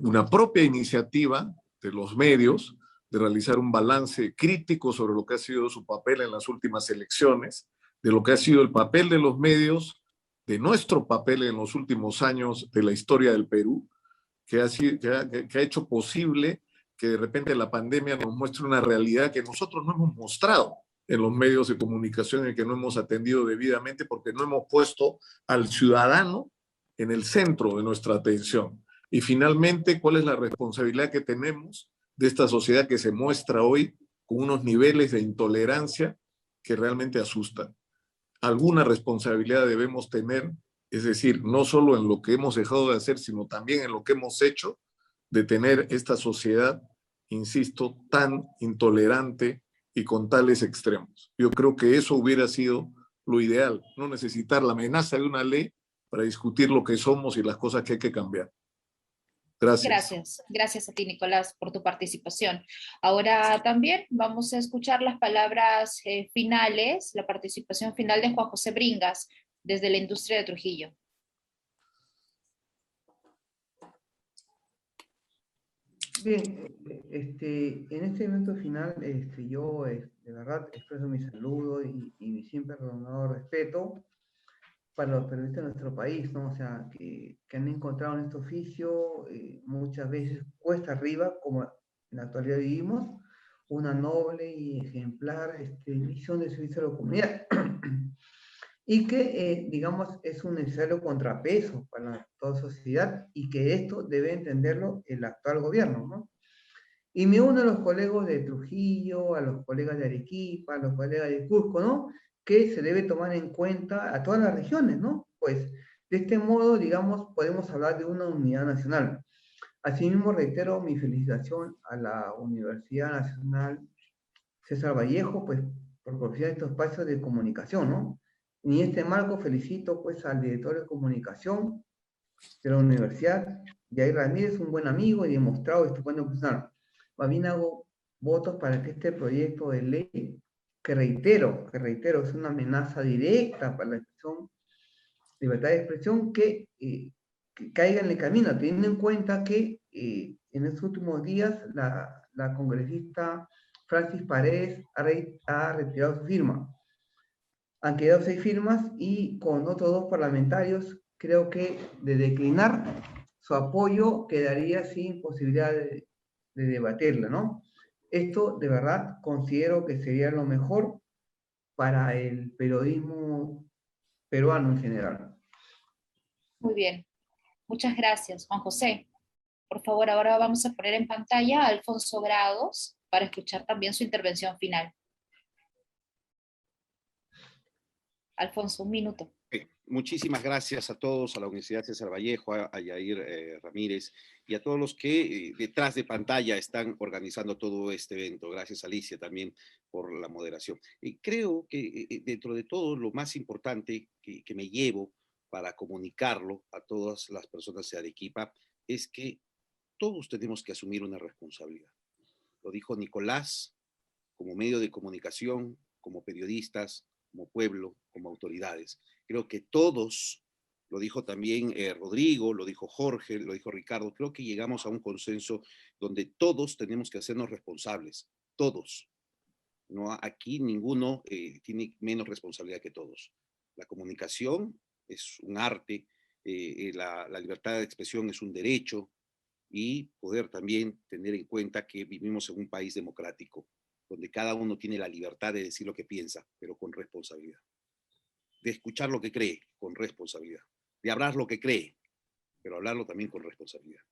una propia iniciativa de los medios de realizar un balance crítico sobre lo que ha sido su papel en las últimas elecciones, de lo que ha sido el papel de los medios, de nuestro papel en los últimos años de la historia del Perú, que ha hecho posible que de repente la pandemia nos muestre una realidad que nosotros no hemos mostrado en los medios de comunicación y que no hemos atendido debidamente porque no hemos puesto al ciudadano en el centro de nuestra atención. Y finalmente, ¿cuál es la responsabilidad que tenemos de esta sociedad que se muestra hoy con unos niveles de intolerancia que realmente asustan? Alguna responsabilidad debemos tener, es decir, no solo en lo que hemos dejado de hacer, sino también en lo que hemos hecho, de tener esta sociedad, insisto, tan intolerante y con tales extremos. Yo creo que eso hubiera sido lo ideal, no necesitar la amenaza de una ley para discutir lo que somos y las cosas que hay que cambiar. Gracias. Gracias a ti, Nicolás, por tu participación. Ahora también vamos a escuchar las palabras finales, la participación final de Juan José Bringas, desde la industria de Trujillo. Bien, en este evento final, yo de verdad expreso mi saludo y mi siempre renovado respeto para los periodistas de nuestro país, ¿no? O sea, que han encontrado en este oficio, muchas veces cuesta arriba, como en la actualidad vivimos, una noble y ejemplar misión de servicio a la comunidad. Y que, digamos, es un necesario contrapeso para toda sociedad y que esto debe entenderlo el actual gobierno, ¿no? Y me uno a los colegas de Trujillo, a los colegas de Arequipa, a los colegas de Cusco, ¿no? Que se debe tomar en cuenta a todas las regiones, ¿no? Pues de este modo, digamos, podemos hablar de una unidad nacional. Asimismo, reitero mi felicitación a la Universidad Nacional César Vallejo, pues, por propiciar estos espacios de comunicación, ¿no? Y en este marco felicito, pues, al director de comunicación de la universidad, Jair Ramírez, un buen amigo y demostrado estupendo profesional. Más bien hago votos para que este proyecto de ley, que reitero, es una amenaza directa para la libertad de expresión, que caiga en el camino, teniendo en cuenta que en estos últimos días la congresista Francis Paredes ha retirado su firma. Han quedado 6 firmas y con otros 2 parlamentarios, creo que de declinar su apoyo quedaría sin posibilidad de debatirla, ¿no? Esto de verdad considero que sería lo mejor para el periodismo peruano en general. Muy bien, muchas gracias, Juan José. Por favor, ahora vamos a poner en pantalla a Alfonso Grados para escuchar también su intervención final. Alfonso, 1 minuto. muchísimas gracias a todos, a la Universidad César Vallejo, a Yair Ramírez y a todos los que detrás de pantalla están organizando todo este evento. Gracias, Alicia, también por la moderación. Creo que dentro de todo lo más importante que me llevo para comunicarlo a todas las personas de Arequipa es que todos tenemos que asumir una responsabilidad. Lo dijo Nicolás, como medio de comunicación, como periodistas, como pueblo, como autoridades. Creo que todos, lo dijo también Rodrigo, lo dijo Jorge, lo dijo Ricardo, creo que llegamos a un consenso donde todos tenemos que hacernos responsables, todos. No, aquí ninguno tiene menos responsabilidad que todos. La comunicación es un arte, la libertad de expresión es un derecho, y poder también tener en cuenta que vivimos en un país democrático, donde cada uno tiene la libertad de decir lo que piensa, pero con responsabilidad. De escuchar lo que cree, con responsabilidad. De hablar lo que cree, pero hablarlo también con responsabilidad.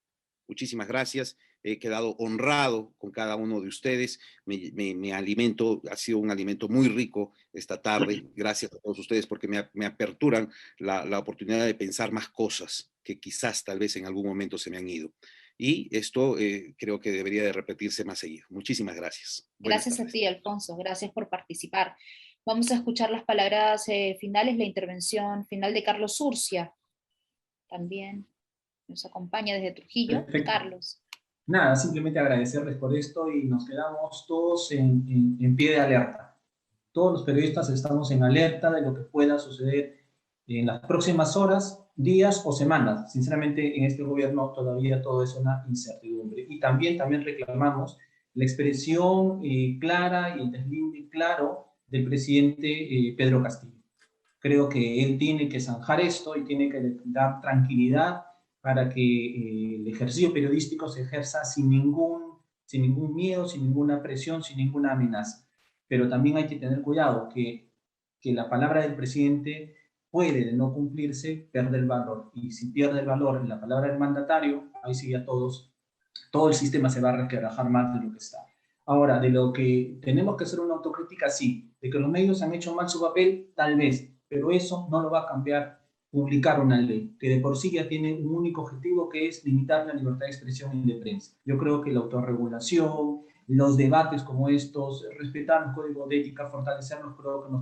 Muchísimas gracias. He quedado honrado con cada uno de ustedes. Me alimento, ha sido un alimento muy rico esta tarde. Gracias a todos ustedes porque me aperturan la oportunidad de pensar más cosas que quizás tal vez en algún momento se me han ido. Y esto creo que debería de repetirse más seguido. Muchísimas gracias. Gracias a ti, Alfonso. Gracias por participar. Vamos a escuchar las palabras finales, la intervención final de Carlos Urcia. También nos acompaña desde Trujillo. Perfecto. Carlos. Nada, simplemente agradecerles por esto y nos quedamos todos en pie de alerta. Todos los periodistas estamos en alerta de lo que pueda suceder en las próximas horas, días o semanas. Sinceramente, en este gobierno todavía todo es una incertidumbre. Y también reclamamos la expresión clara y el deslinde claro del presidente Pedro Castillo. Creo que él tiene que zanjar esto y tiene que dar tranquilidad para que el ejercicio periodístico se ejerza sin ningún miedo, sin ninguna presión, sin ninguna amenaza. Pero también hay que tener cuidado que la palabra del presidente puede, de no cumplirse, perder valor. Y si pierde el valor en la palabra del mandatario, ahí sí ya todo el sistema se va a resquebrajar más de lo que está. Ahora, de lo que tenemos que hacer una autocrítica, sí. De que los medios han hecho mal su papel, tal vez. Pero eso no lo va a cambiar publicar una ley, que de por sí ya tiene un único objetivo, que es limitar la libertad de expresión y de prensa. Yo creo que la autorregulación, los debates como estos, respetar el código de ética, fortalecernos, creo que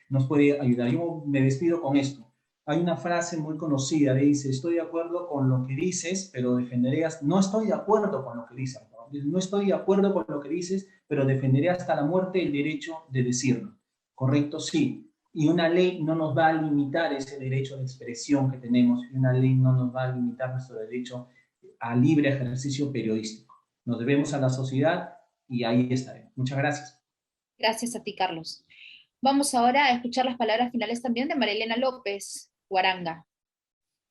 nos puede ayudar. Yo me despido con esto. Hay una frase muy conocida, dice: estoy de acuerdo con lo que dices, pero defenderé no estoy de acuerdo con lo que dices, no estoy de acuerdo con lo que dices, pero defenderé hasta la muerte el derecho de decirlo. ¿Correcto? Sí. Y una ley no nos va a limitar ese derecho de expresión que tenemos, y una ley no nos va a limitar nuestro derecho a libre ejercicio periodístico. Nos debemos a la sociedad y ahí estaremos. Muchas gracias. Gracias a ti, Carlos. Vamos ahora a escuchar las palabras finales también de María Elena López Guaranga.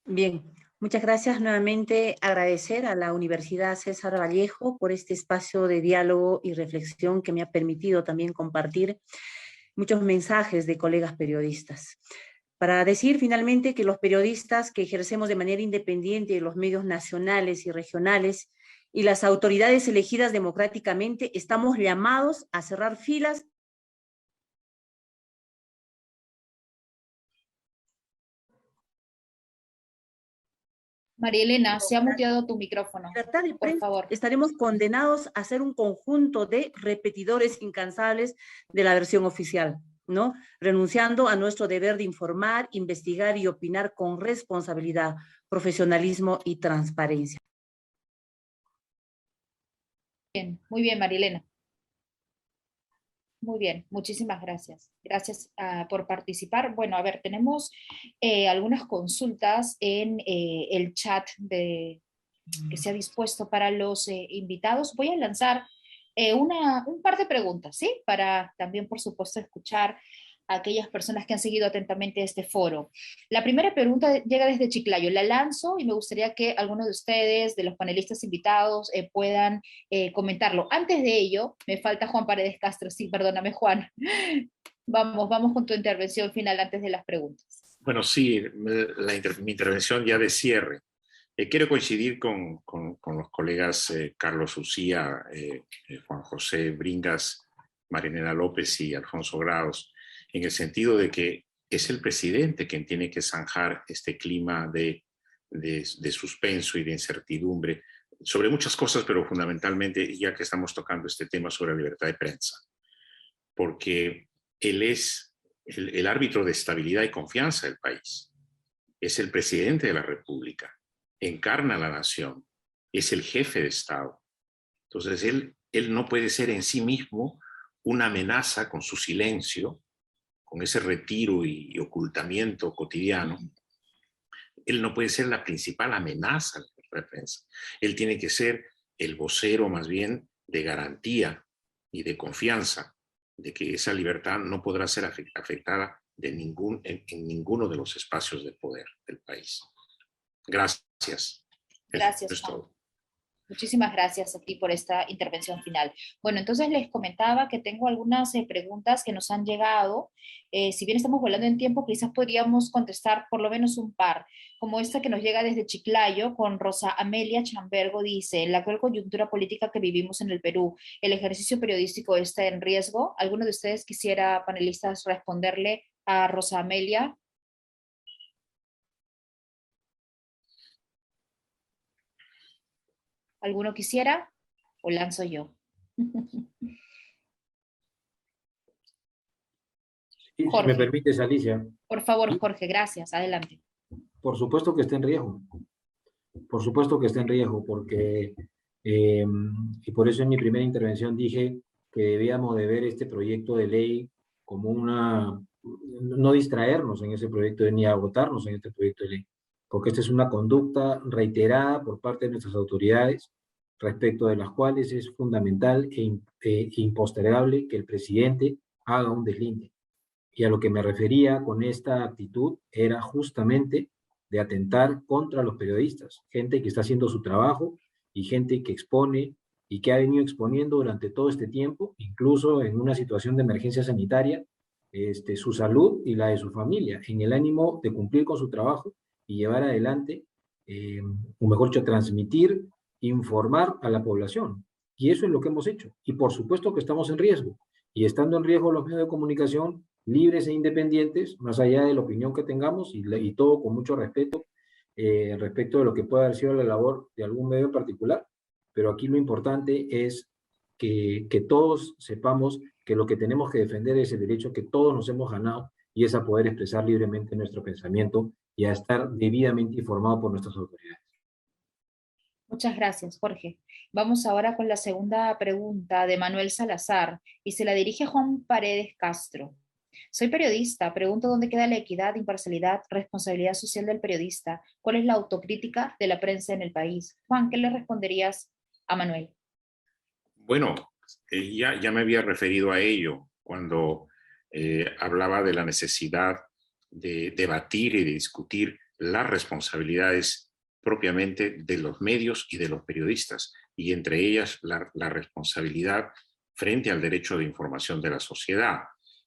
Bien, muchas gracias. Nuevamente agradecer a la Universidad César Vallejo por este espacio de diálogo y reflexión que me ha permitido también compartir muchos mensajes de colegas periodistas. Para decir finalmente que los periodistas que ejercemos de manera independiente en los medios nacionales y regionales y las autoridades elegidas democráticamente estamos llamados a cerrar filas . María Elena, se ha muteado tu micrófono. Por favor. Estaremos condenados a ser un conjunto de repetidores incansables de la versión oficial, ¿no? Renunciando a nuestro deber de informar, investigar y opinar con responsabilidad, profesionalismo y transparencia. Bien, muy bien, María Elena. Muy bien, muchísimas gracias. Gracias por participar. Bueno, a ver, tenemos algunas consultas en el chat que se ha dispuesto para los invitados. Voy a lanzar un par de preguntas, ¿sí? Para también, por supuesto, escuchar a aquellas personas que han seguido atentamente este foro. La primera pregunta llega desde Chiclayo. La lanzo y me gustaría que algunos de ustedes, de los panelistas invitados, puedan comentarlo. Antes de ello, me falta Juan Paredes Castro. Sí, perdóname, Juan. Vamos con tu intervención final antes de las preguntas. Bueno, sí, mi intervención ya de cierre. Quiero coincidir con los colegas Carlos Ucía, Juan José Bringas, María Elena López y Alfonso Grados, en el sentido de que es el presidente quien tiene que zanjar este clima de suspenso y de incertidumbre sobre muchas cosas, pero fundamentalmente, ya que estamos tocando este tema sobre la libertad de prensa, porque él es el árbitro de estabilidad y confianza del país, es el presidente de la República, encarna a la nación, es el jefe de Estado. Entonces, él no puede ser en sí mismo una amenaza con su silencio, con ese retiro y ocultamiento cotidiano. Él no puede ser la principal amenaza a la libertad de prensa. Él tiene que ser el vocero más bien de garantía y de confianza de que esa libertad no podrá ser afectada en ninguno de los espacios de poder del país. Gracias. Gracias, Eso es Juan. todo. Muchísimas gracias a ti por esta intervención final. Bueno, entonces les comentaba que tengo algunas preguntas que nos han llegado. Si bien estamos volando en tiempo, quizás podríamos contestar por lo menos un par, como esta que nos llega desde Chiclayo con Rosa Amelia Chambergo. Dice: en la actual coyuntura política que vivimos en el Perú, ¿el ejercicio periodístico está en riesgo? ¿Alguno de ustedes quisiera, panelistas, responderle a Rosa Amelia? ¿Alguno quisiera? ¿O lanzo yo? Si Jorge. me permites, Alicia. Por favor, Jorge, gracias. Adelante. Por supuesto que está en riesgo. Por supuesto que está en riesgo, porque, y por eso en mi primera intervención dije que debíamos de ver este proyecto de ley como no distraernos en ese proyecto ni agotarnos en este proyecto de ley, porque esta es una conducta reiterada por parte de nuestras autoridades, respecto de las cuales es fundamental e impostergable que el presidente haga un deslinde. Y a lo que me refería con esta actitud era justamente de atentar contra los periodistas, gente que está haciendo su trabajo y gente que expone y que ha venido exponiendo durante todo este tiempo, incluso en una situación de emergencia sanitaria, su salud y la de su familia, en el ánimo de cumplir con su trabajo y llevar adelante, o mejor dicho, transmitir, informar a la población. Y eso es lo que hemos hecho. Y por supuesto que estamos en riesgo. Y estando en riesgo los medios de comunicación, libres e independientes, más allá de la opinión que tengamos, y todo con mucho respeto, respecto de lo que pueda haber sido la labor de algún medio en particular, pero aquí lo importante es que todos sepamos que lo que tenemos que defender es el derecho que todos nos hemos ganado, y es a poder expresar libremente nuestro pensamiento y a estar debidamente informado por nuestras autoridades. Muchas gracias, Jorge. Vamos ahora con la segunda pregunta de Manuel Salazar y se la dirige a Juan Paredes Castro. Soy periodista, pregunto dónde queda la equidad, imparcialidad, responsabilidad social del periodista. ¿Cuál es la autocrítica de la prensa en el país? Juan, ¿qué le responderías a Manuel? Bueno, ya me había referido a ello cuando hablaba de la necesidad de debatir y de discutir las responsabilidades propiamente de los medios y de los periodistas, y entre ellas la responsabilidad frente al derecho de información de la sociedad.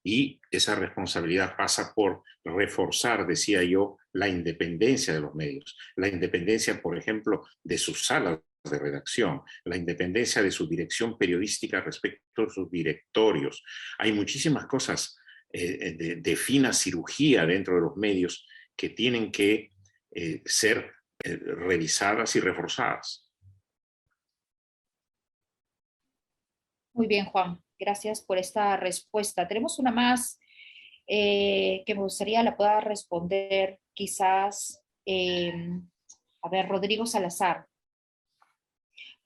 Y esa responsabilidad pasa por reforzar, decía yo, la independencia de los medios, la independencia, por ejemplo, de sus salas de redacción, la independencia de su dirección periodística respecto a sus directorios. Hay muchísimas cosas de fina cirugía dentro de los medios que tienen que ser revisadas y reforzadas. Muy bien, Juan. Gracias por esta respuesta. Tenemos una más que me gustaría la pueda responder quizás, a ver, Rodrigo Salazar.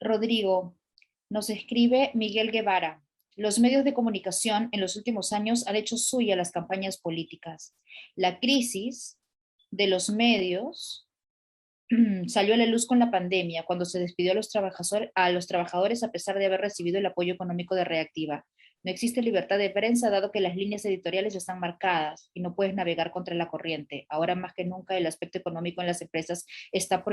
Rodrigo, nos escribe Miguel Guevara. Los medios de comunicación en los últimos años han hecho suya las campañas políticas. La crisis de los medios salió a la luz con la pandemia, cuando se despidió a los trabajadores a pesar de haber recibido el apoyo económico de Reactiva. No existe libertad de prensa dado que las líneas editoriales están marcadas y no puedes navegar contra la corriente. Ahora más que nunca el aspecto económico en las empresas está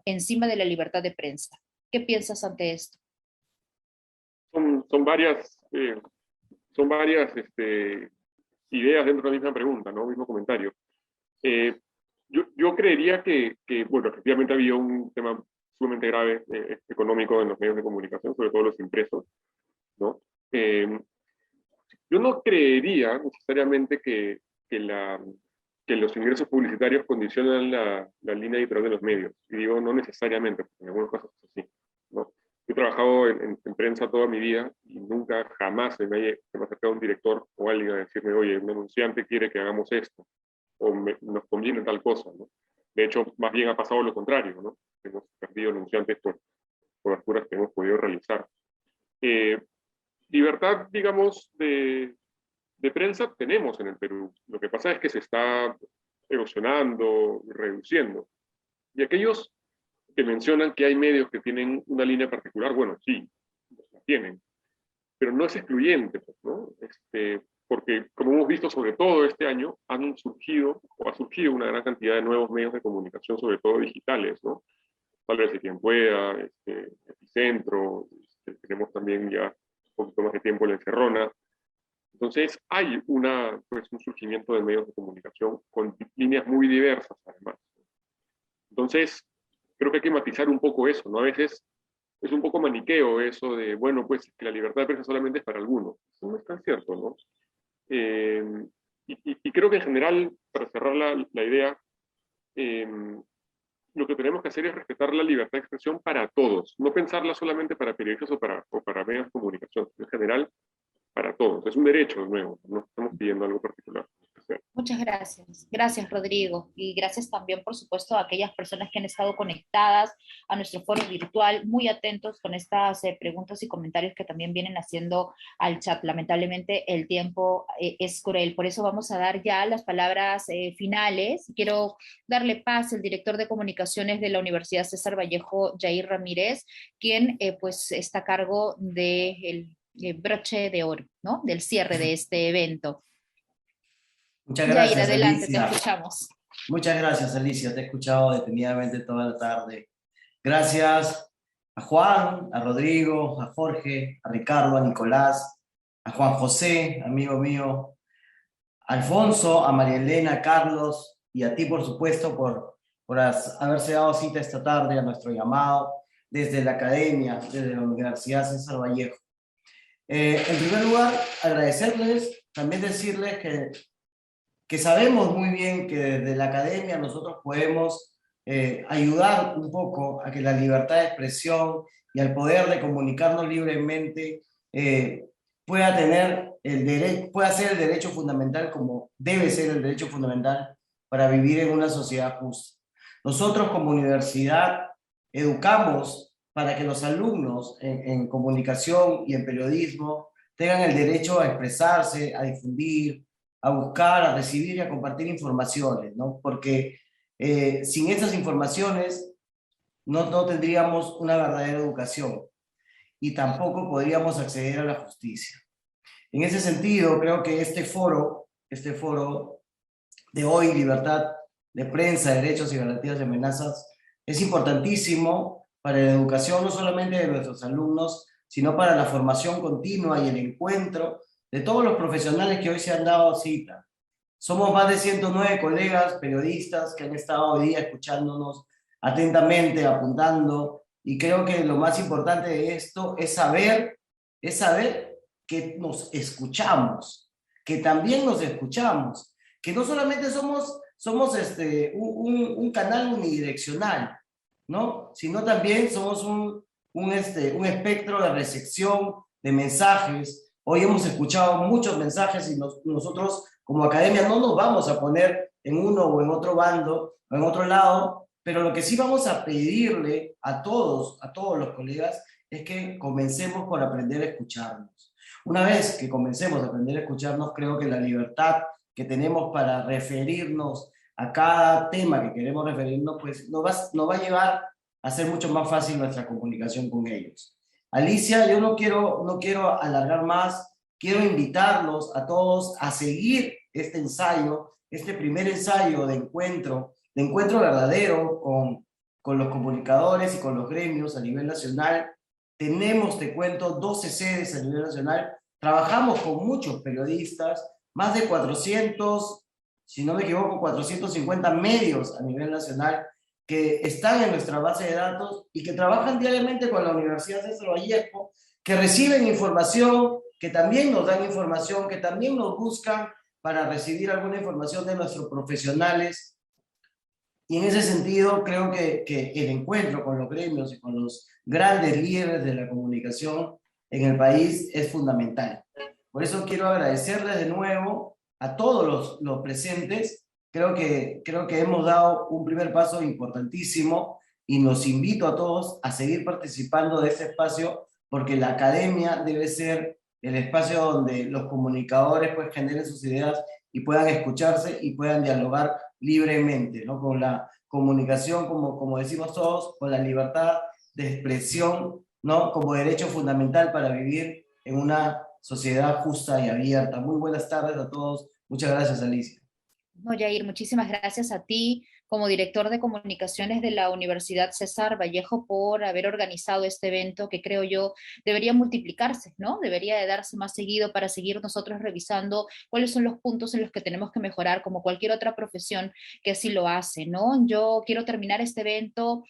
encima de la libertad de prensa. ¿Qué piensas ante esto? Son varias ideas dentro de la misma pregunta, ¿no? Mismo comentario. Yo creería que, bueno, efectivamente había un tema sumamente grave económico en los medios de comunicación, sobre todo los impresos, ¿no? Yo no creería necesariamente que que los ingresos publicitarios condicionan la línea editorial de los medios. Y digo, no necesariamente, porque en algunos casos es así, ¿no? Yo he trabajado en prensa toda mi vida y nunca, jamás se me ha acercado un director o alguien a decirme, oye, un anunciante quiere que hagamos esto, o nos conviene tal cosa, ¿no? De hecho, más bien ha pasado lo contrario, ¿no? Hemos perdido anunciantes por coberturas que hemos podido realizar. Libertad, digamos, de prensa tenemos en el Perú. Lo que pasa es que se está erosionando, reduciendo. Y aquellos que mencionan que hay medios que tienen una línea particular, bueno, sí, la tienen, pero no es excluyente, ¿no? Porque, como hemos visto, sobre todo este año, ha surgido una gran cantidad de nuevos medios de comunicación, sobre todo digitales, ¿no? Tal vez de Quien Pueda, Epicentro, tenemos también ya un poquito más de tiempo en La Encerrona. Entonces, hay un surgimiento de medios de comunicación con líneas muy diversas, además. Entonces, creo que hay que matizar un poco eso, ¿no? A veces es un poco maniqueo eso de, bueno, pues que la libertad de prensa solamente es para algunos. Eso no es tan cierto, ¿no? Y creo que en general, para cerrar la idea, lo que tenemos que hacer es respetar la libertad de expresión para todos, no pensarla solamente para periodistas o para medios de comunicación, en general, para todos. Es un derecho, de nuevo, no estamos pidiendo algo particular. Muchas gracias. Gracias, Rodrigo. Y gracias también, por supuesto, a aquellas personas que han estado conectadas a nuestro foro virtual, muy atentos con estas preguntas y comentarios que también vienen haciendo al chat. Lamentablemente, el tiempo es cruel. Por eso vamos a dar ya las palabras finales. Quiero darle paz al director de comunicaciones de la Universidad César Vallejo, Jair Ramírez, quien pues está a cargo del broche de oro, ¿no? Del cierre de este evento. Muchas gracias, Jair, adelante, Alicia. te escuchamos. Muchas gracias, Alicia. Te he escuchado detenidamente toda la tarde. Gracias a Juan, a Rodrigo, a Jorge, a Ricardo, a Nicolás, a Juan José, amigo mío, a Alfonso, a María Elena, a Carlos y a ti, por supuesto, por haberse dado cita esta tarde a nuestro llamado desde la academia, desde la Universidad César Vallejo. En primer lugar, agradecerles, también decirles que sabemos muy bien que desde la academia nosotros podemos ayudar un poco a que la libertad de expresión y al poder de comunicarnos libremente pueda ser el derecho fundamental como debe ser el derecho fundamental para vivir en una sociedad justa. Nosotros como universidad educamos para que los alumnos en comunicación y en periodismo tengan el derecho a expresarse, a difundir, a buscar, a recibir y a compartir informaciones, ¿no? Porque sin estas informaciones no tendríamos una verdadera educación y tampoco podríamos acceder a la justicia. En ese sentido, creo que este foro de hoy, Libertad de Prensa, Derechos y Garantías de Amenazas, es importantísimo para la educación no solamente de nuestros alumnos, sino para la formación continua y el encuentro de todos los profesionales que hoy se han dado cita. Somos más de 109 colegas periodistas que han estado hoy día escuchándonos atentamente, apuntando, y creo que lo más importante de esto es saber que nos escuchamos, que también nos escuchamos, que no solamente somos un canal unidireccional, ¿no? Sino también somos un espectro de recepción de mensajes. Hoy hemos escuchado muchos mensajes y nosotros como academia no nos vamos a poner en uno o en otro bando o en otro lado, pero lo que sí vamos a pedirle a todos los colegas es que comencemos por aprender a escucharnos. Una vez que comencemos a aprender a escucharnos, creo que la libertad que tenemos para referirnos a cada tema que queremos referirnos, pues nos va a llevar a hacer mucho más fácil nuestra comunicación con ellos. Alicia, yo no quiero alargar más, quiero invitarlos a todos a seguir este ensayo, este primer ensayo de encuentro verdadero con los comunicadores y con los gremios a nivel nacional. Tenemos, te cuento, 12 sedes a nivel nacional, trabajamos con muchos periodistas, más de 400, si no me equivoco, 450 medios a nivel nacional, que están en nuestra base de datos y que trabajan diariamente con la Universidad César Vallejo, que reciben información, que también nos dan información, que también nos buscan para recibir alguna información de nuestros profesionales. Y en ese sentido, creo que el encuentro con los gremios y con los grandes líderes de la comunicación en el país es fundamental. Por eso quiero agradecerles de nuevo a todos los presentes. Creo que hemos dado un primer paso importantísimo y los invito a todos a seguir participando de este espacio, porque la academia debe ser el espacio donde los comunicadores pues generen sus ideas y puedan escucharse y puedan dialogar libremente, ¿no? Con la comunicación, como decimos todos, con la libertad de expresión, ¿no? Como derecho fundamental para vivir en una sociedad justa y abierta. Muy buenas tardes a todos. Muchas gracias, Alicia. No, Yair, muchísimas gracias a ti como director de comunicaciones de la Universidad César Vallejo por haber organizado este evento que creo yo debería multiplicarse, ¿no? Debería de darse más seguido para seguir nosotros revisando cuáles son los puntos en los que tenemos que mejorar, como cualquier otra profesión que así lo hace, ¿no? Yo quiero terminar este evento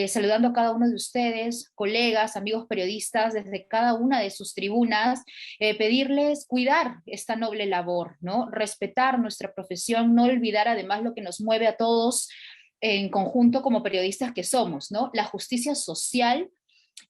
saludando a cada uno de ustedes, colegas, amigos periodistas, desde cada una de sus tribunas, pedirles cuidar esta noble labor, ¿no? Respetar nuestra profesión, no olvidar además lo que nos mueve a todos en conjunto como periodistas que somos, ¿no? La justicia social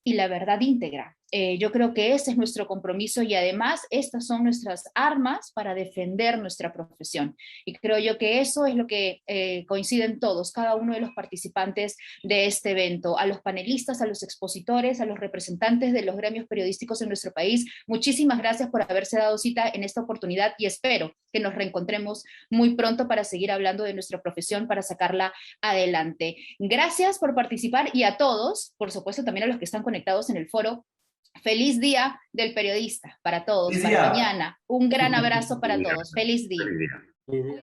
y la verdad íntegra. Yo creo que ese es nuestro compromiso y además estas son nuestras armas para defender nuestra profesión. Y creo yo que eso es lo que coinciden todos, cada uno de los participantes de este evento, a los panelistas, a los expositores, a los representantes de los gremios periodísticos en nuestro país. Muchísimas gracias por haberse dado cita en esta oportunidad y espero que nos reencontremos muy pronto para seguir hablando de nuestra profesión, para sacarla adelante. Gracias por participar y a todos, por supuesto también a los que están conectados en el foro. Feliz Día del Periodista para todos, para mañana. Un gran abrazo para todos. Feliz día. Feliz día.